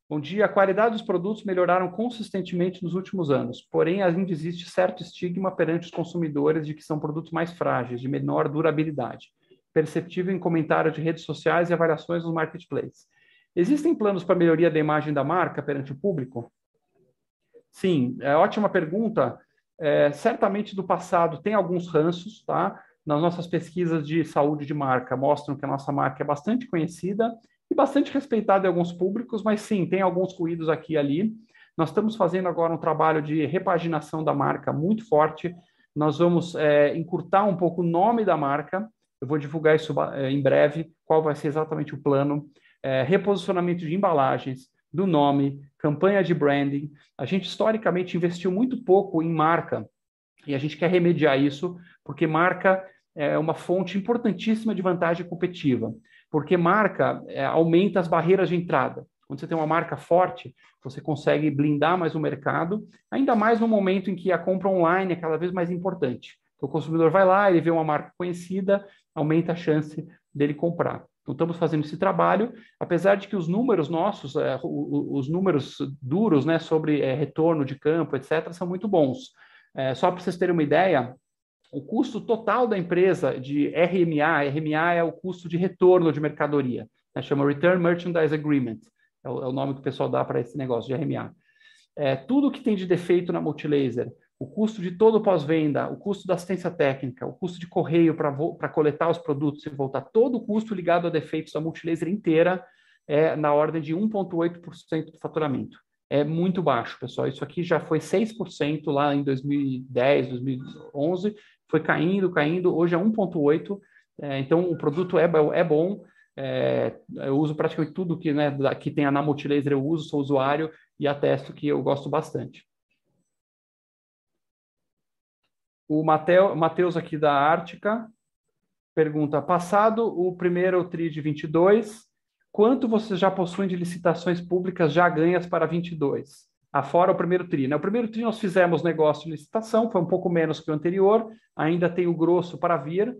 Bom dia. A qualidade dos produtos melhoraram consistentemente nos últimos anos, porém ainda existe certo estigma perante os consumidores de que são produtos mais frágeis, de menor durabilidade. perceptível em comentários de redes sociais e avaliações nos marketplaces. Existem planos para melhoria da imagem da marca perante o público? Sim, ótima pergunta. Certamente do passado tem alguns ranços, tá? Nas nossas pesquisas de saúde de marca mostram que a nossa marca é bastante conhecida e bastante respeitada em alguns públicos, mas sim, tem alguns ruídos aqui e ali. Nós estamos fazendo agora um trabalho de repaginação da marca muito forte. Nós vamos encurtar um pouco o nome da marca. Eu vou divulgar isso em breve, qual vai ser exatamente o plano. Reposicionamento de embalagens, do nome, campanha de branding. A gente, historicamente, investiu muito pouco em marca e a gente quer remediar isso, porque marca é uma fonte importantíssima de vantagem competitiva, porque marca aumenta as barreiras de entrada. Quando você tem uma marca forte, você consegue blindar mais o mercado, ainda mais no momento em que a compra online é cada vez mais importante. O consumidor vai lá, ele vê uma marca conhecida, aumenta a chance dele comprar. Então, estamos fazendo esse trabalho, apesar de que os números nossos, os números duros, né, sobre retorno de campo, etc., são muito bons. Só para vocês terem uma ideia, o custo total da empresa de RMA é o custo de retorno de mercadoria, né, chama Return Merchandise Agreement, é o nome que o pessoal dá para esse negócio de RMA. Tudo que tem de defeito na Multilaser, o custo de todo o pós-venda, o custo da assistência técnica, o custo de correio para coletar os produtos e voltar, todo o custo ligado a defeitos da Multilaser inteira é na ordem de 1,8% do faturamento. É muito baixo, pessoal. Isso aqui já foi 6% lá em 2010, 2011, foi caindo, hoje é 1,8%. Então, o produto é bom. Eu uso praticamente tudo que tem na Multilaser, eu uso, sou usuário e atesto que eu gosto bastante. O Matheus aqui da Ártica pergunta, passado o primeiro TRI de 22, quanto vocês já possuem de licitações públicas já ganhas para 22? Afora o primeiro TRI. O primeiro TRI nós fizemos negócio de licitação, foi um pouco menos que o anterior, ainda tem o grosso para vir.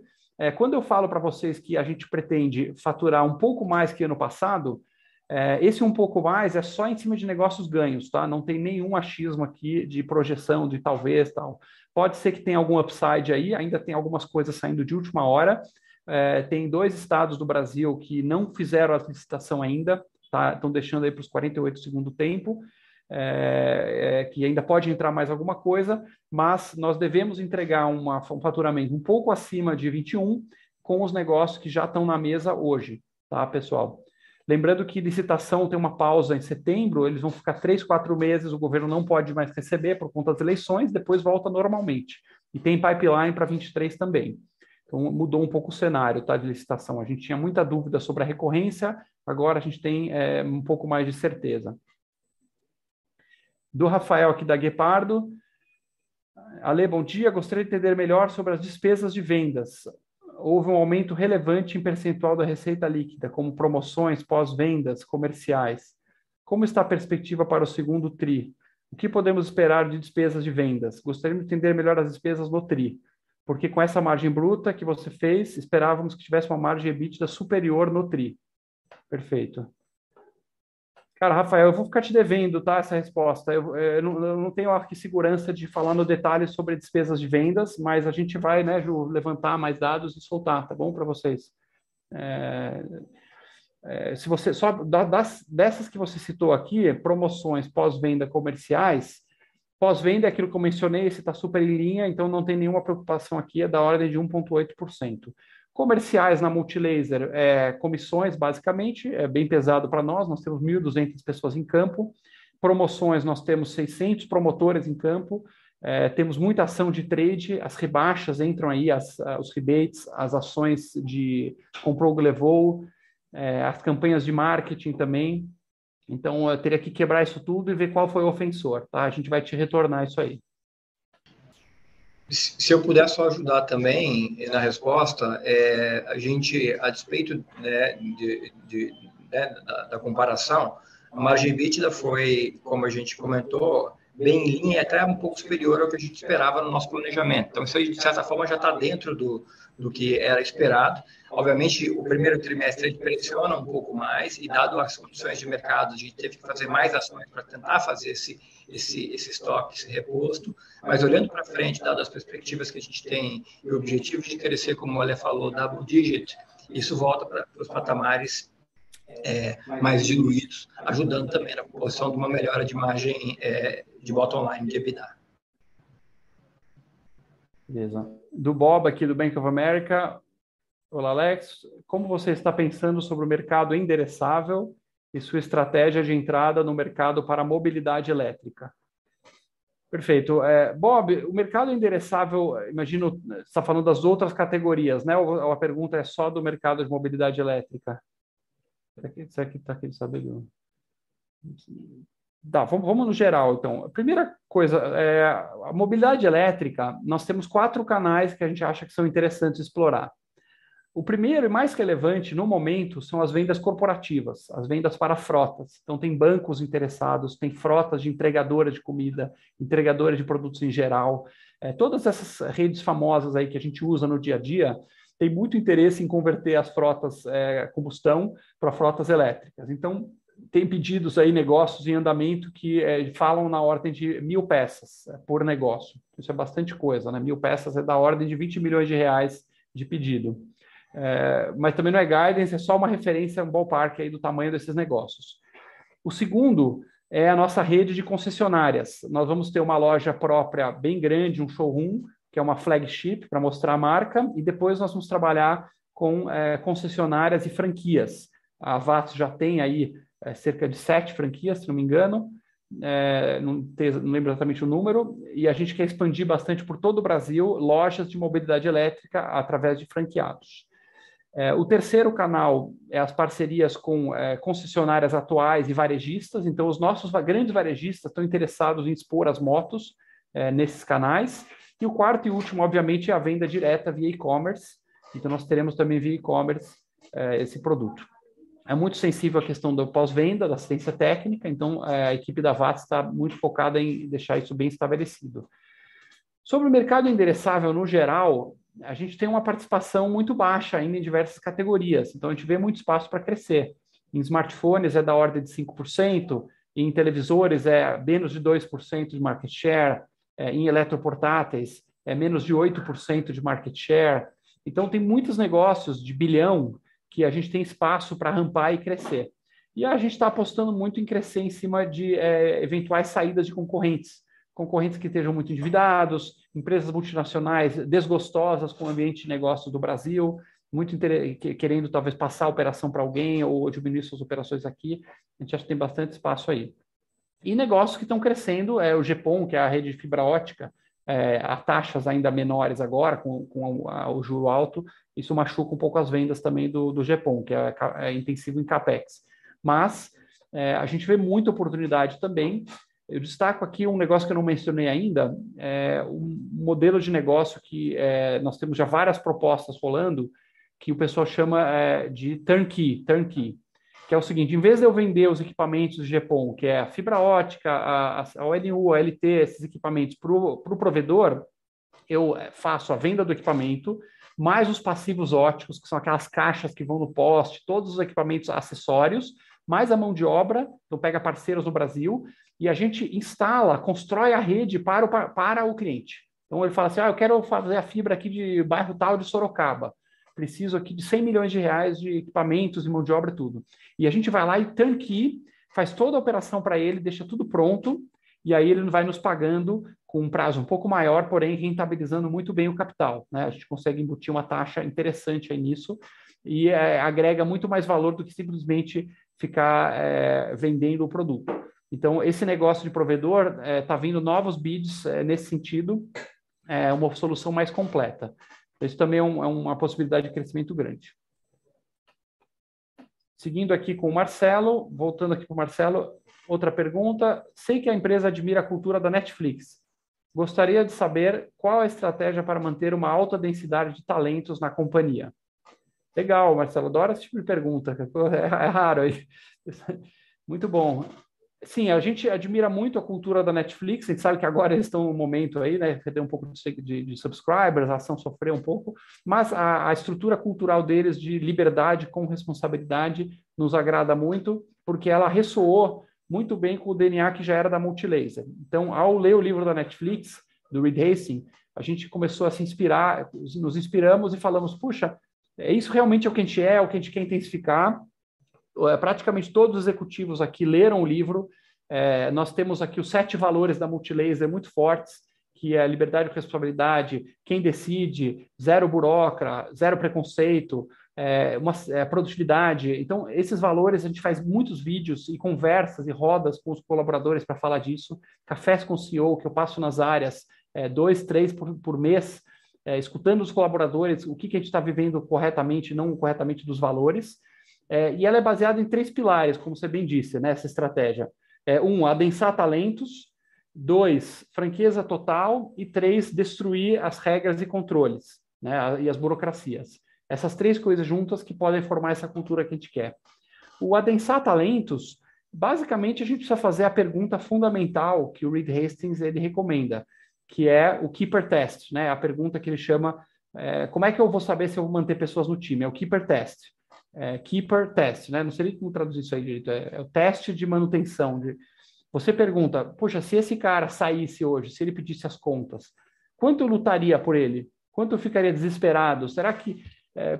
Quando eu falo para vocês que a gente pretende faturar um pouco mais que ano passado, esse um pouco mais é só em cima de negócios ganhos, tá? Não tem nenhum achismo aqui de projeção de talvez, tal. Pode ser que tenha algum upside aí, ainda tem algumas coisas saindo de última hora. Tem 2 estados do Brasil que não fizeram a licitação ainda, tá? Estão deixando aí para os 48 do segundo tempo, que ainda pode entrar mais alguma coisa, mas nós devemos entregar um faturamento um pouco acima de 21 com os negócios que já estão na mesa hoje, tá, pessoal? Lembrando que licitação tem uma pausa em setembro, eles vão ficar 3, 4 meses, o governo não pode mais receber por conta das eleições, depois volta normalmente. E tem pipeline para 23 também. Então, mudou um pouco o cenário, tá, de licitação. A gente tinha muita dúvida sobre a recorrência, agora a gente tem um pouco mais de certeza. Do Rafael aqui da Guepardo. Ale, bom dia. Gostaria de entender melhor sobre as despesas de vendas. Houve um aumento relevante em percentual da receita líquida, como promoções, pós-vendas, comerciais. Como está a perspectiva para o segundo TRI? O que podemos esperar de despesas de vendas? Gostaria de entender melhor as despesas no TRI, porque com essa margem bruta que você fez, esperávamos que tivesse uma margem EBITDA superior no TRI. Perfeito. Cara, Rafael, eu vou ficar te devendo, tá, essa resposta. Eu não tenho aqui segurança de falar no detalhe sobre despesas de vendas, mas a gente vai, né, Ju, levantar mais dados e soltar, tá bom, para vocês? Se você só dessas que você citou aqui, promoções, pós-venda, comerciais, pós-venda é aquilo que eu mencionei, esse está super em linha, então não tem nenhuma preocupação aqui, é da ordem de 1,8%. Comerciais na Multilaser, comissões, basicamente, é bem pesado para nós temos 1.200 pessoas em campo. Promoções, nós temos 600 promotores em campo, temos muita ação de trade, as rebaixas entram aí, os rebates, as ações de comprou, levou, as campanhas de marketing também. Então, eu teria que quebrar isso tudo e ver qual foi o ofensor, tá? A gente vai te retornar isso aí. Se eu puder só ajudar também na resposta, a gente, a despeito, né, da comparação, a margem EBITDA foi, como a gente comentou, bem em linha e até um pouco superior ao que a gente esperava no nosso planejamento. Então, isso aí, de certa forma, já está dentro do que era esperado. Obviamente, o primeiro trimestre ele pressiona um pouco mais e, dado as condições de mercado, a gente teve que fazer mais ações para tentar fazer esse estoque, esse reposto. Mas, olhando para frente, dadas as perspectivas que a gente tem e o objetivo de crescer, como o Ale falou, double digit, isso volta para os patamares mais diluídos, ajudando também na composição de uma melhora de margem de bottom line de EBITDA. Beleza. Do Bob aqui do Bank of America. Olá, Alex. Como você está pensando sobre o mercado endereçável e sua estratégia de entrada no mercado para mobilidade elétrica? Perfeito. Bob, o mercado endereçável, imagino, você está falando das outras categorias, né? Ou a pergunta é só do mercado de mobilidade elétrica? Isso aqui está aqui, sabe? Tá, vamos no geral, então. A primeira coisa, a mobilidade elétrica, nós temos 4 canais que a gente acha que são interessantes explorar. O primeiro e mais relevante no momento são as vendas corporativas, as vendas para frotas. Então, tem bancos interessados, tem frotas de entregadora de comida, entregadora de produtos em geral. Todas essas redes famosas aí que a gente usa no dia a dia, tem muito interesse em converter as frotas combustão para frotas elétricas. Então, tem pedidos aí, negócios em andamento que falam na ordem de 1.000 peças por negócio. Isso é bastante coisa, né? 1.000 peças é da ordem de 20 milhões de reais de pedido. Mas também não é guidance, é só uma referência, um ballpark aí do tamanho desses negócios. O segundo é a nossa rede de concessionárias. Nós vamos ter uma loja própria bem grande, um showroom, que é uma flagship para mostrar a marca, e depois nós vamos trabalhar com concessionárias e franquias. A VATS já tem aí cerca de 7 franquias, se não me engano, não lembro exatamente o número, e a gente quer expandir bastante por todo o Brasil lojas de mobilidade elétrica através de franqueados. O terceiro canal é as parcerias com concessionárias atuais e varejistas. Então, os nossos grandes varejistas estão interessados em expor as motos nesses canais. E o quarto e último, obviamente, é a venda direta via e-commerce. Então, nós teremos também via e-commerce esse produto. É muito sensível à questão do pós-venda, da assistência técnica. Então, a equipe da VATS está muito focada em deixar isso bem estabelecido. Sobre o mercado endereçável no geral, a gente tem uma participação muito baixa ainda em diversas categorias. Então, a gente vê muito espaço para crescer. Em smartphones é da ordem de 5%, em televisores é menos de 2% de market share, em eletroportáteis é menos de 8% de market share. Então, tem muitos negócios de bilhão que a gente tem espaço para rampar e crescer. E a gente está apostando muito em crescer em cima de eventuais saídas de concorrentes que estejam muito endividados, empresas multinacionais desgostosas com o ambiente de negócios do Brasil, muito querendo talvez passar a operação para alguém ou diminuir suas operações aqui. A gente acha que tem bastante espaço aí. E negócios que estão crescendo, o GPON, que é a rede de fibra ótica, a taxas ainda menores agora, com o juro alto, isso machuca um pouco as vendas também do GPON, que é intensivo em CAPEX. Mas a gente vê muita oportunidade também. Eu destaco aqui um negócio que eu não mencionei ainda, um modelo de negócio que nós temos já várias propostas rolando, que o pessoal chama de turnkey, que é o seguinte: em vez de eu vender os equipamentos do GPON, que é a fibra ótica, a ONU, a LT, esses equipamentos para o provedor, eu faço a venda do equipamento, mais os passivos óticos, que são aquelas caixas que vão no poste, todos os equipamentos acessórios, mais a mão de obra, então pega parceiros no Brasil, e a gente constrói a rede para o cliente. Então ele fala assim, eu quero fazer a fibra aqui de bairro tal de Sorocaba, preciso aqui de 100 milhões de reais de equipamentos e mão de obra, tudo. E a gente vai lá e turnkey, faz toda a operação para ele, deixa tudo pronto, e aí ele vai nos pagando com um prazo um pouco maior, porém rentabilizando muito bem o capital, né? A gente consegue embutir uma taxa interessante aí nisso e agrega muito mais valor do que simplesmente ficar vendendo o produto. Então, esse negócio de provedor está vindo novos bids nesse sentido, uma solução mais completa. Isso também é uma possibilidade de crescimento grande. Seguindo aqui com o Marcelo, voltando aqui para o Marcelo, outra pergunta. Sei que a empresa admira a cultura da Netflix. Gostaria de saber qual a estratégia para manter uma alta densidade de talentos na companhia. Legal, Marcelo, adoro esse tipo de pergunta. É raro aí. Muito bom. Sim, a gente admira muito a cultura da Netflix, a gente sabe que agora eles estão no momento aí, né, perder um pouco de subscribers, a ação sofreu um pouco, mas a estrutura cultural deles de liberdade com responsabilidade nos agrada muito, porque ela ressoou muito bem com o DNA que já era da Multilaser. Então, ao ler o livro da Netflix, do Reed Hastings, a gente começou a se inspirar, nos inspiramos e falamos, puxa, isso realmente é o que a gente é, o que a gente quer intensificar. Praticamente todos os executivos aqui leram o livro. Nós temos aqui os 7 valores da Multilaser muito fortes, que é liberdade e responsabilidade, quem decide, zero burocrata, zero preconceito, produtividade. Então, esses valores, a gente faz muitos vídeos e conversas e rodas com os colaboradores para falar disso. Cafés com o CEO, que eu passo nas áreas 2, 3 por mês, escutando os colaboradores, o que a gente está vivendo corretamente e não corretamente dos valores. E ela é baseada em 3 pilares, como você bem disse, né, essa estratégia. 1, adensar talentos. 2, franqueza total. E 3, destruir as regras e controles, né, e as burocracias. Essas 3 coisas juntas que podem formar essa cultura que a gente quer. O adensar talentos, basicamente, a gente precisa fazer a pergunta fundamental que o Reed Hastings ele recomenda, que é o Keeper Test, né, a pergunta que ele chama, como é que eu vou saber se eu vou manter pessoas no time? É o Keeper Test. Keeper Test, né? Não sei como traduzir isso aí direito. É o teste de manutenção. Você pergunta, poxa, se esse cara saísse hoje, se ele pedisse as contas, quanto eu lutaria por ele? Quanto eu ficaria desesperado? Será que...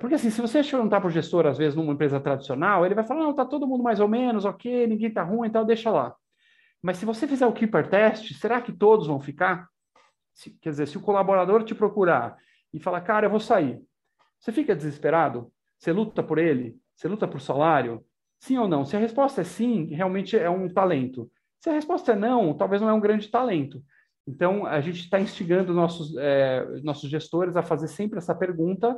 porque assim, se você perguntar para o gestor, às vezes, numa empresa tradicional, ele vai falar, não, tá todo mundo mais ou menos, ok, ninguém tá ruim, então deixa lá. Mas se você fizer o Keeper Test, será que todos vão ficar? Quer dizer, se o colaborador te procurar e falar, cara, eu vou sair, você fica desesperado? Você luta por ele? Você luta por salário? Sim ou não? Se a resposta é sim, realmente é um talento. Se a resposta é não, talvez não é um grande talento. Então, a gente está instigando nossos gestores a fazer sempre essa pergunta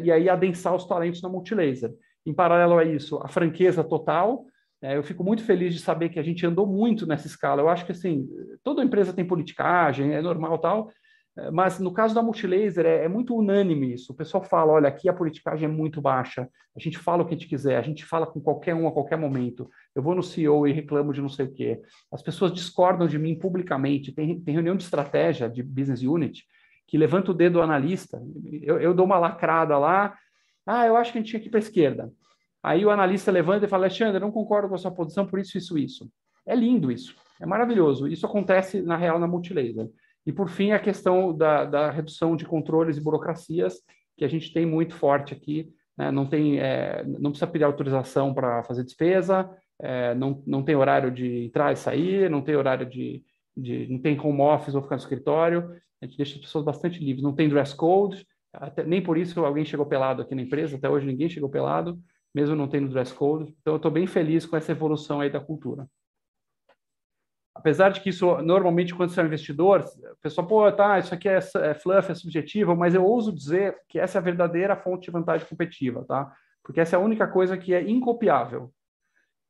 e aí adensar os talentos na Multilaser. Em paralelo a isso, a franqueza total. Eu fico muito feliz de saber que a gente andou muito nessa escala. Eu acho que, assim, toda empresa tem politicagem, é normal tal, mas no caso da Multilaser é muito unânime isso. O pessoal fala, olha, aqui a politicagem é muito baixa, a gente fala o que a gente quiser, a gente fala com qualquer um a qualquer momento. Eu vou no CEO e reclamo de não sei o quê. As pessoas discordam de mim publicamente. Tem reunião de estratégia de business unit que levanta o dedo do analista. Eu dou uma lacrada lá. Eu acho que a gente tinha que ir para a esquerda. Aí o analista levanta e fala, Alexandre, eu não concordo com a sua posição por isso, isso, isso. É lindo isso. É maravilhoso. Isso acontece, na real, na Multilaser. E, por fim, a questão da redução de controles e burocracias, que a gente tem muito forte aqui, né? Não precisa pedir autorização para fazer despesa, não tem horário de entrar e sair, não tem horário não tem home office ou ficar no escritório, a gente deixa as pessoas bastante livres, não tem dress code, nem por isso alguém chegou pelado aqui na empresa, até hoje ninguém chegou pelado, mesmo não tendo dress code, então eu estou bem feliz com essa evolução aí da cultura. Apesar de que isso, normalmente, quando você é um investidor, o pessoal, isso aqui é fluff, é subjetivo, mas eu ouso dizer que essa é a verdadeira fonte de vantagem competitiva, tá? Porque essa é a única coisa que é incopiável.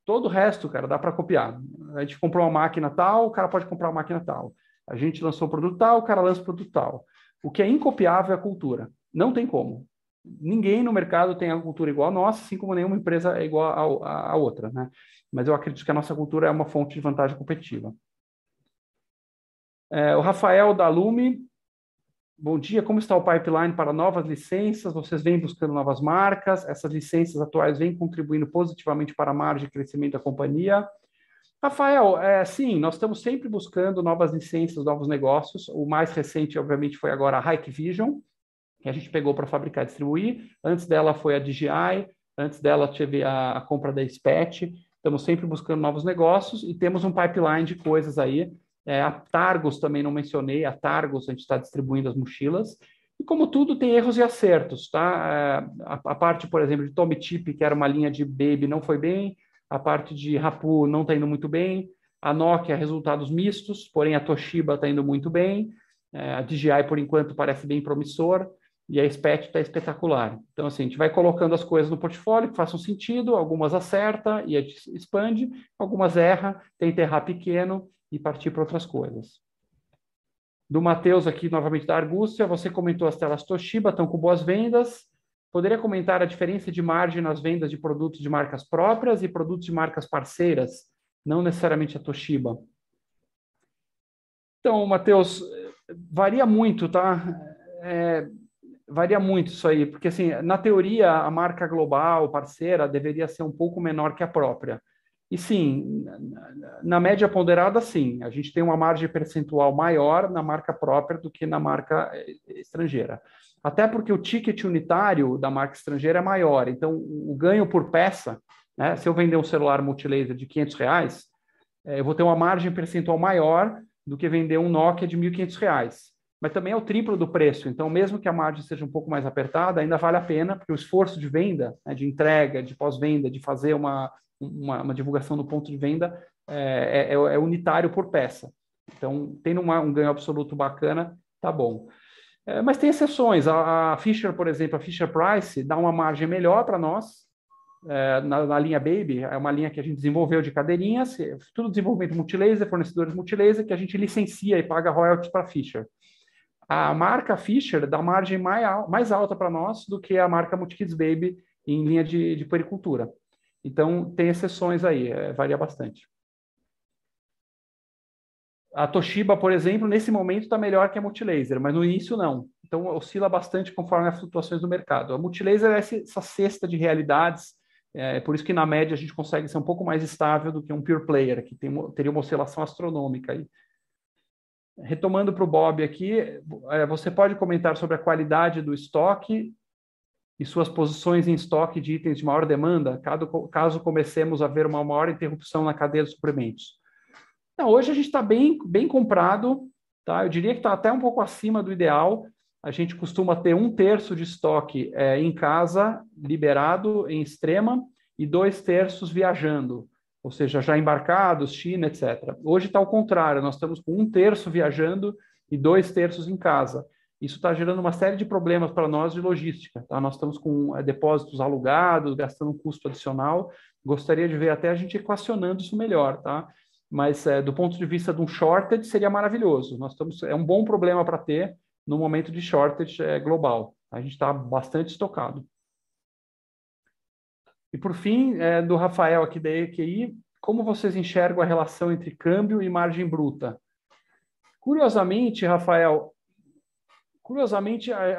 Todo o resto, cara, dá para copiar. A gente comprou uma máquina tal, o cara pode comprar uma máquina tal. A gente lançou um produto tal, o cara lança um produto tal. O que é incopiável é a cultura. Não tem como. Ninguém no mercado tem a cultura igual a nossa, assim como nenhuma empresa é igual a outra, né? Mas eu acredito que a nossa cultura é uma fonte de vantagem competitiva. O Rafael da Lume, bom dia, como está o pipeline para novas licenças? Vocês vêm buscando novas marcas? Essas licenças atuais vêm contribuindo positivamente para a margem de crescimento da companhia? Rafael, sim, nós estamos sempre buscando novas licenças, novos negócios. O mais recente, obviamente, foi agora a Hikvision, que a gente pegou para fabricar e distribuir. Antes dela foi a DJI, antes dela teve a compra da SPET. Estamos sempre buscando novos negócios e temos um pipeline de coisas aí. A Targus também não mencionei. A Targus, a gente está distribuindo as mochilas. E como tudo, tem erros e acertos, tá? A parte, por exemplo, de Tommy Tip, que era uma linha de baby, não foi bem. A parte de Rapu não está indo muito bem. A Nokia, resultados mistos, porém a Toshiba está indo muito bem. A DJI, por enquanto, parece bem promissor. E a SPET está espetacular. Então, assim, a gente vai colocando as coisas no portfólio que façam sentido, algumas acerta e a gente expande, algumas erra, tenta errar pequeno e partir para outras coisas. Do Matheus aqui, novamente da Argúcia, você comentou as telas Toshiba, estão com boas vendas. Poderia comentar a diferença de margem nas vendas de produtos de marcas próprias e produtos de marcas parceiras? não necessariamente a Toshiba. Então, Matheus, varia muito, tá? Varia muito isso aí, porque assim, na teoria, a marca global, parceira, deveria ser um pouco menor que a própria. E sim, na média ponderada, sim, a gente tem uma margem percentual maior na marca própria do que na marca estrangeira. Até porque o ticket unitário da marca estrangeira é maior, então o ganho por peça, né, se eu vender um celular multilaser de R$500, eu vou ter uma margem percentual maior do que vender um Nokia de R$1.500. Mas também é o triplo do preço, então mesmo que a margem seja um pouco mais apertada, ainda vale a pena, porque o esforço de venda, né, de entrega, de pós-venda, de fazer uma divulgação no ponto de venda é unitário por peça. Então, tendo um ganho absoluto bacana, tá bom. Mas tem exceções. A Fisher, por exemplo, a Fisher Price dá uma margem melhor para nós, na linha Baby, é uma linha que a gente desenvolveu de cadeirinhas, tudo desenvolvimento multilaser, fornecedores multilaser, que a gente licencia e paga royalties para a Fisher. A marca Fisher dá margem mais alta para nós do que a marca Multikids Baby em linha de puericultura. Então, tem exceções aí, varia bastante. A Toshiba, por exemplo, nesse momento está melhor que a Multilaser, mas no início não. Então, oscila bastante conforme as flutuações do mercado. A Multilaser é essa cesta de realidades, por isso que na média a gente consegue ser um pouco mais estável do que um pure player, que teria uma oscilação astronômica aí. Retomando para o Bob aqui, você pode comentar sobre a qualidade do estoque e suas posições em estoque de itens de maior demanda, caso comecemos a ver uma maior interrupção na cadeia de suprimentos. Então, hoje a gente está bem comprado, tá? Eu diria que está até um pouco acima do ideal. A gente costuma ter 1/3 de estoque em casa, liberado em extrema, e 2/3 viajando, ou seja, já embarcados, China, etc. Hoje está ao contrário, nós estamos com 1/3 viajando e 2/3 em casa. Isso está gerando uma série de problemas para nós de logística. Tá? Nós estamos com depósitos alugados, gastando um custo adicional. Gostaria de ver até a gente equacionando isso melhor, tá? Mas do ponto de vista de um shortage, seria maravilhoso. É um bom problema para ter no momento de shortage global. A gente está bastante estocado. E por fim, do Rafael aqui da EQI, como vocês enxergam a relação entre câmbio e margem bruta? Curiosamente, Rafael,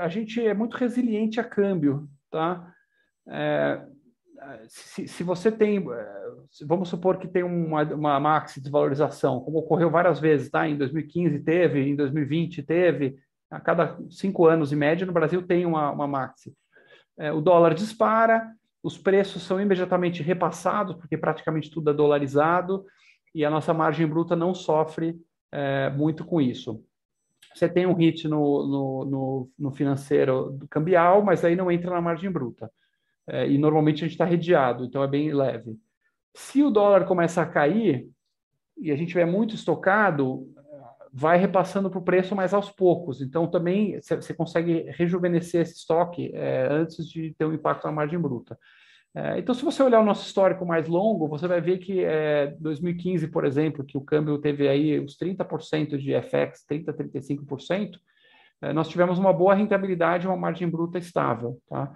a gente é muito resiliente a câmbio, tá? Se você tem, vamos supor que tem uma maxi desvalorização, como ocorreu várias vezes, tá? Em 2015 teve, em 2020 teve, a cada 5 anos em média no Brasil tem uma maxi. O dólar dispara, os preços são imediatamente repassados, porque praticamente tudo é dolarizado, e a nossa margem bruta não sofre muito com isso. Você tem um hit no financeiro do cambial, mas aí não entra na margem bruta. E normalmente a gente está redeado, então é bem leve. Se o dólar começa a cair e a gente tiver muito estocado, vai repassando para o preço, mas aos poucos. Então também você consegue rejuvenescer esse estoque antes de ter um impacto na margem bruta. Então, se você olhar o nosso histórico mais longo, você vai ver que 2015, por exemplo, que o câmbio teve aí os 30% de FX, 30%, 35%, nós tivemos uma boa rentabilidade e uma margem bruta estável, tá?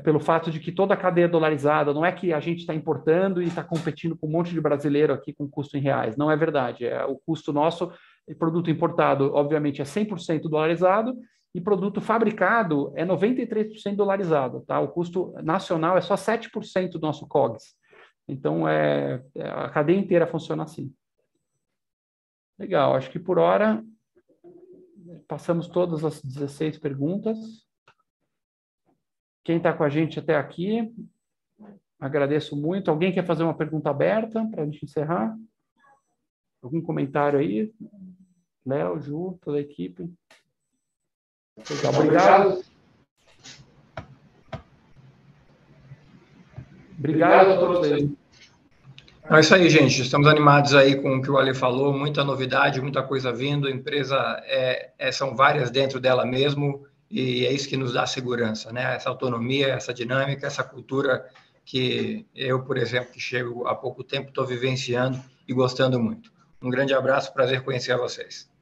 Pelo fato de que toda a cadeia dolarizada, não é que a gente está importando e está competindo com um monte de brasileiro aqui com custo em reais, não é verdade. O custo nosso, produto importado, obviamente, é 100% dolarizado, e produto fabricado é 93% dolarizado, tá? O custo nacional é só 7% do nosso COGS. Então, a cadeia inteira funciona assim. Legal, acho que por hora passamos todas as 16 perguntas. Quem está com a gente até aqui, agradeço muito. Alguém quer fazer uma pergunta aberta para a gente encerrar? Algum comentário aí? Léo, Ju, toda a equipe. Obrigado. Obrigado a todos aí. É isso aí, gente. Estamos animados aí com o que o Ale falou. Muita novidade, muita coisa vindo. A empresa são várias dentro dela mesmo e é isso que nos dá segurança, né? Essa autonomia, essa dinâmica, essa cultura que eu, por exemplo, que chego há pouco tempo, estou vivenciando e gostando muito. Um grande abraço, prazer conhecer vocês.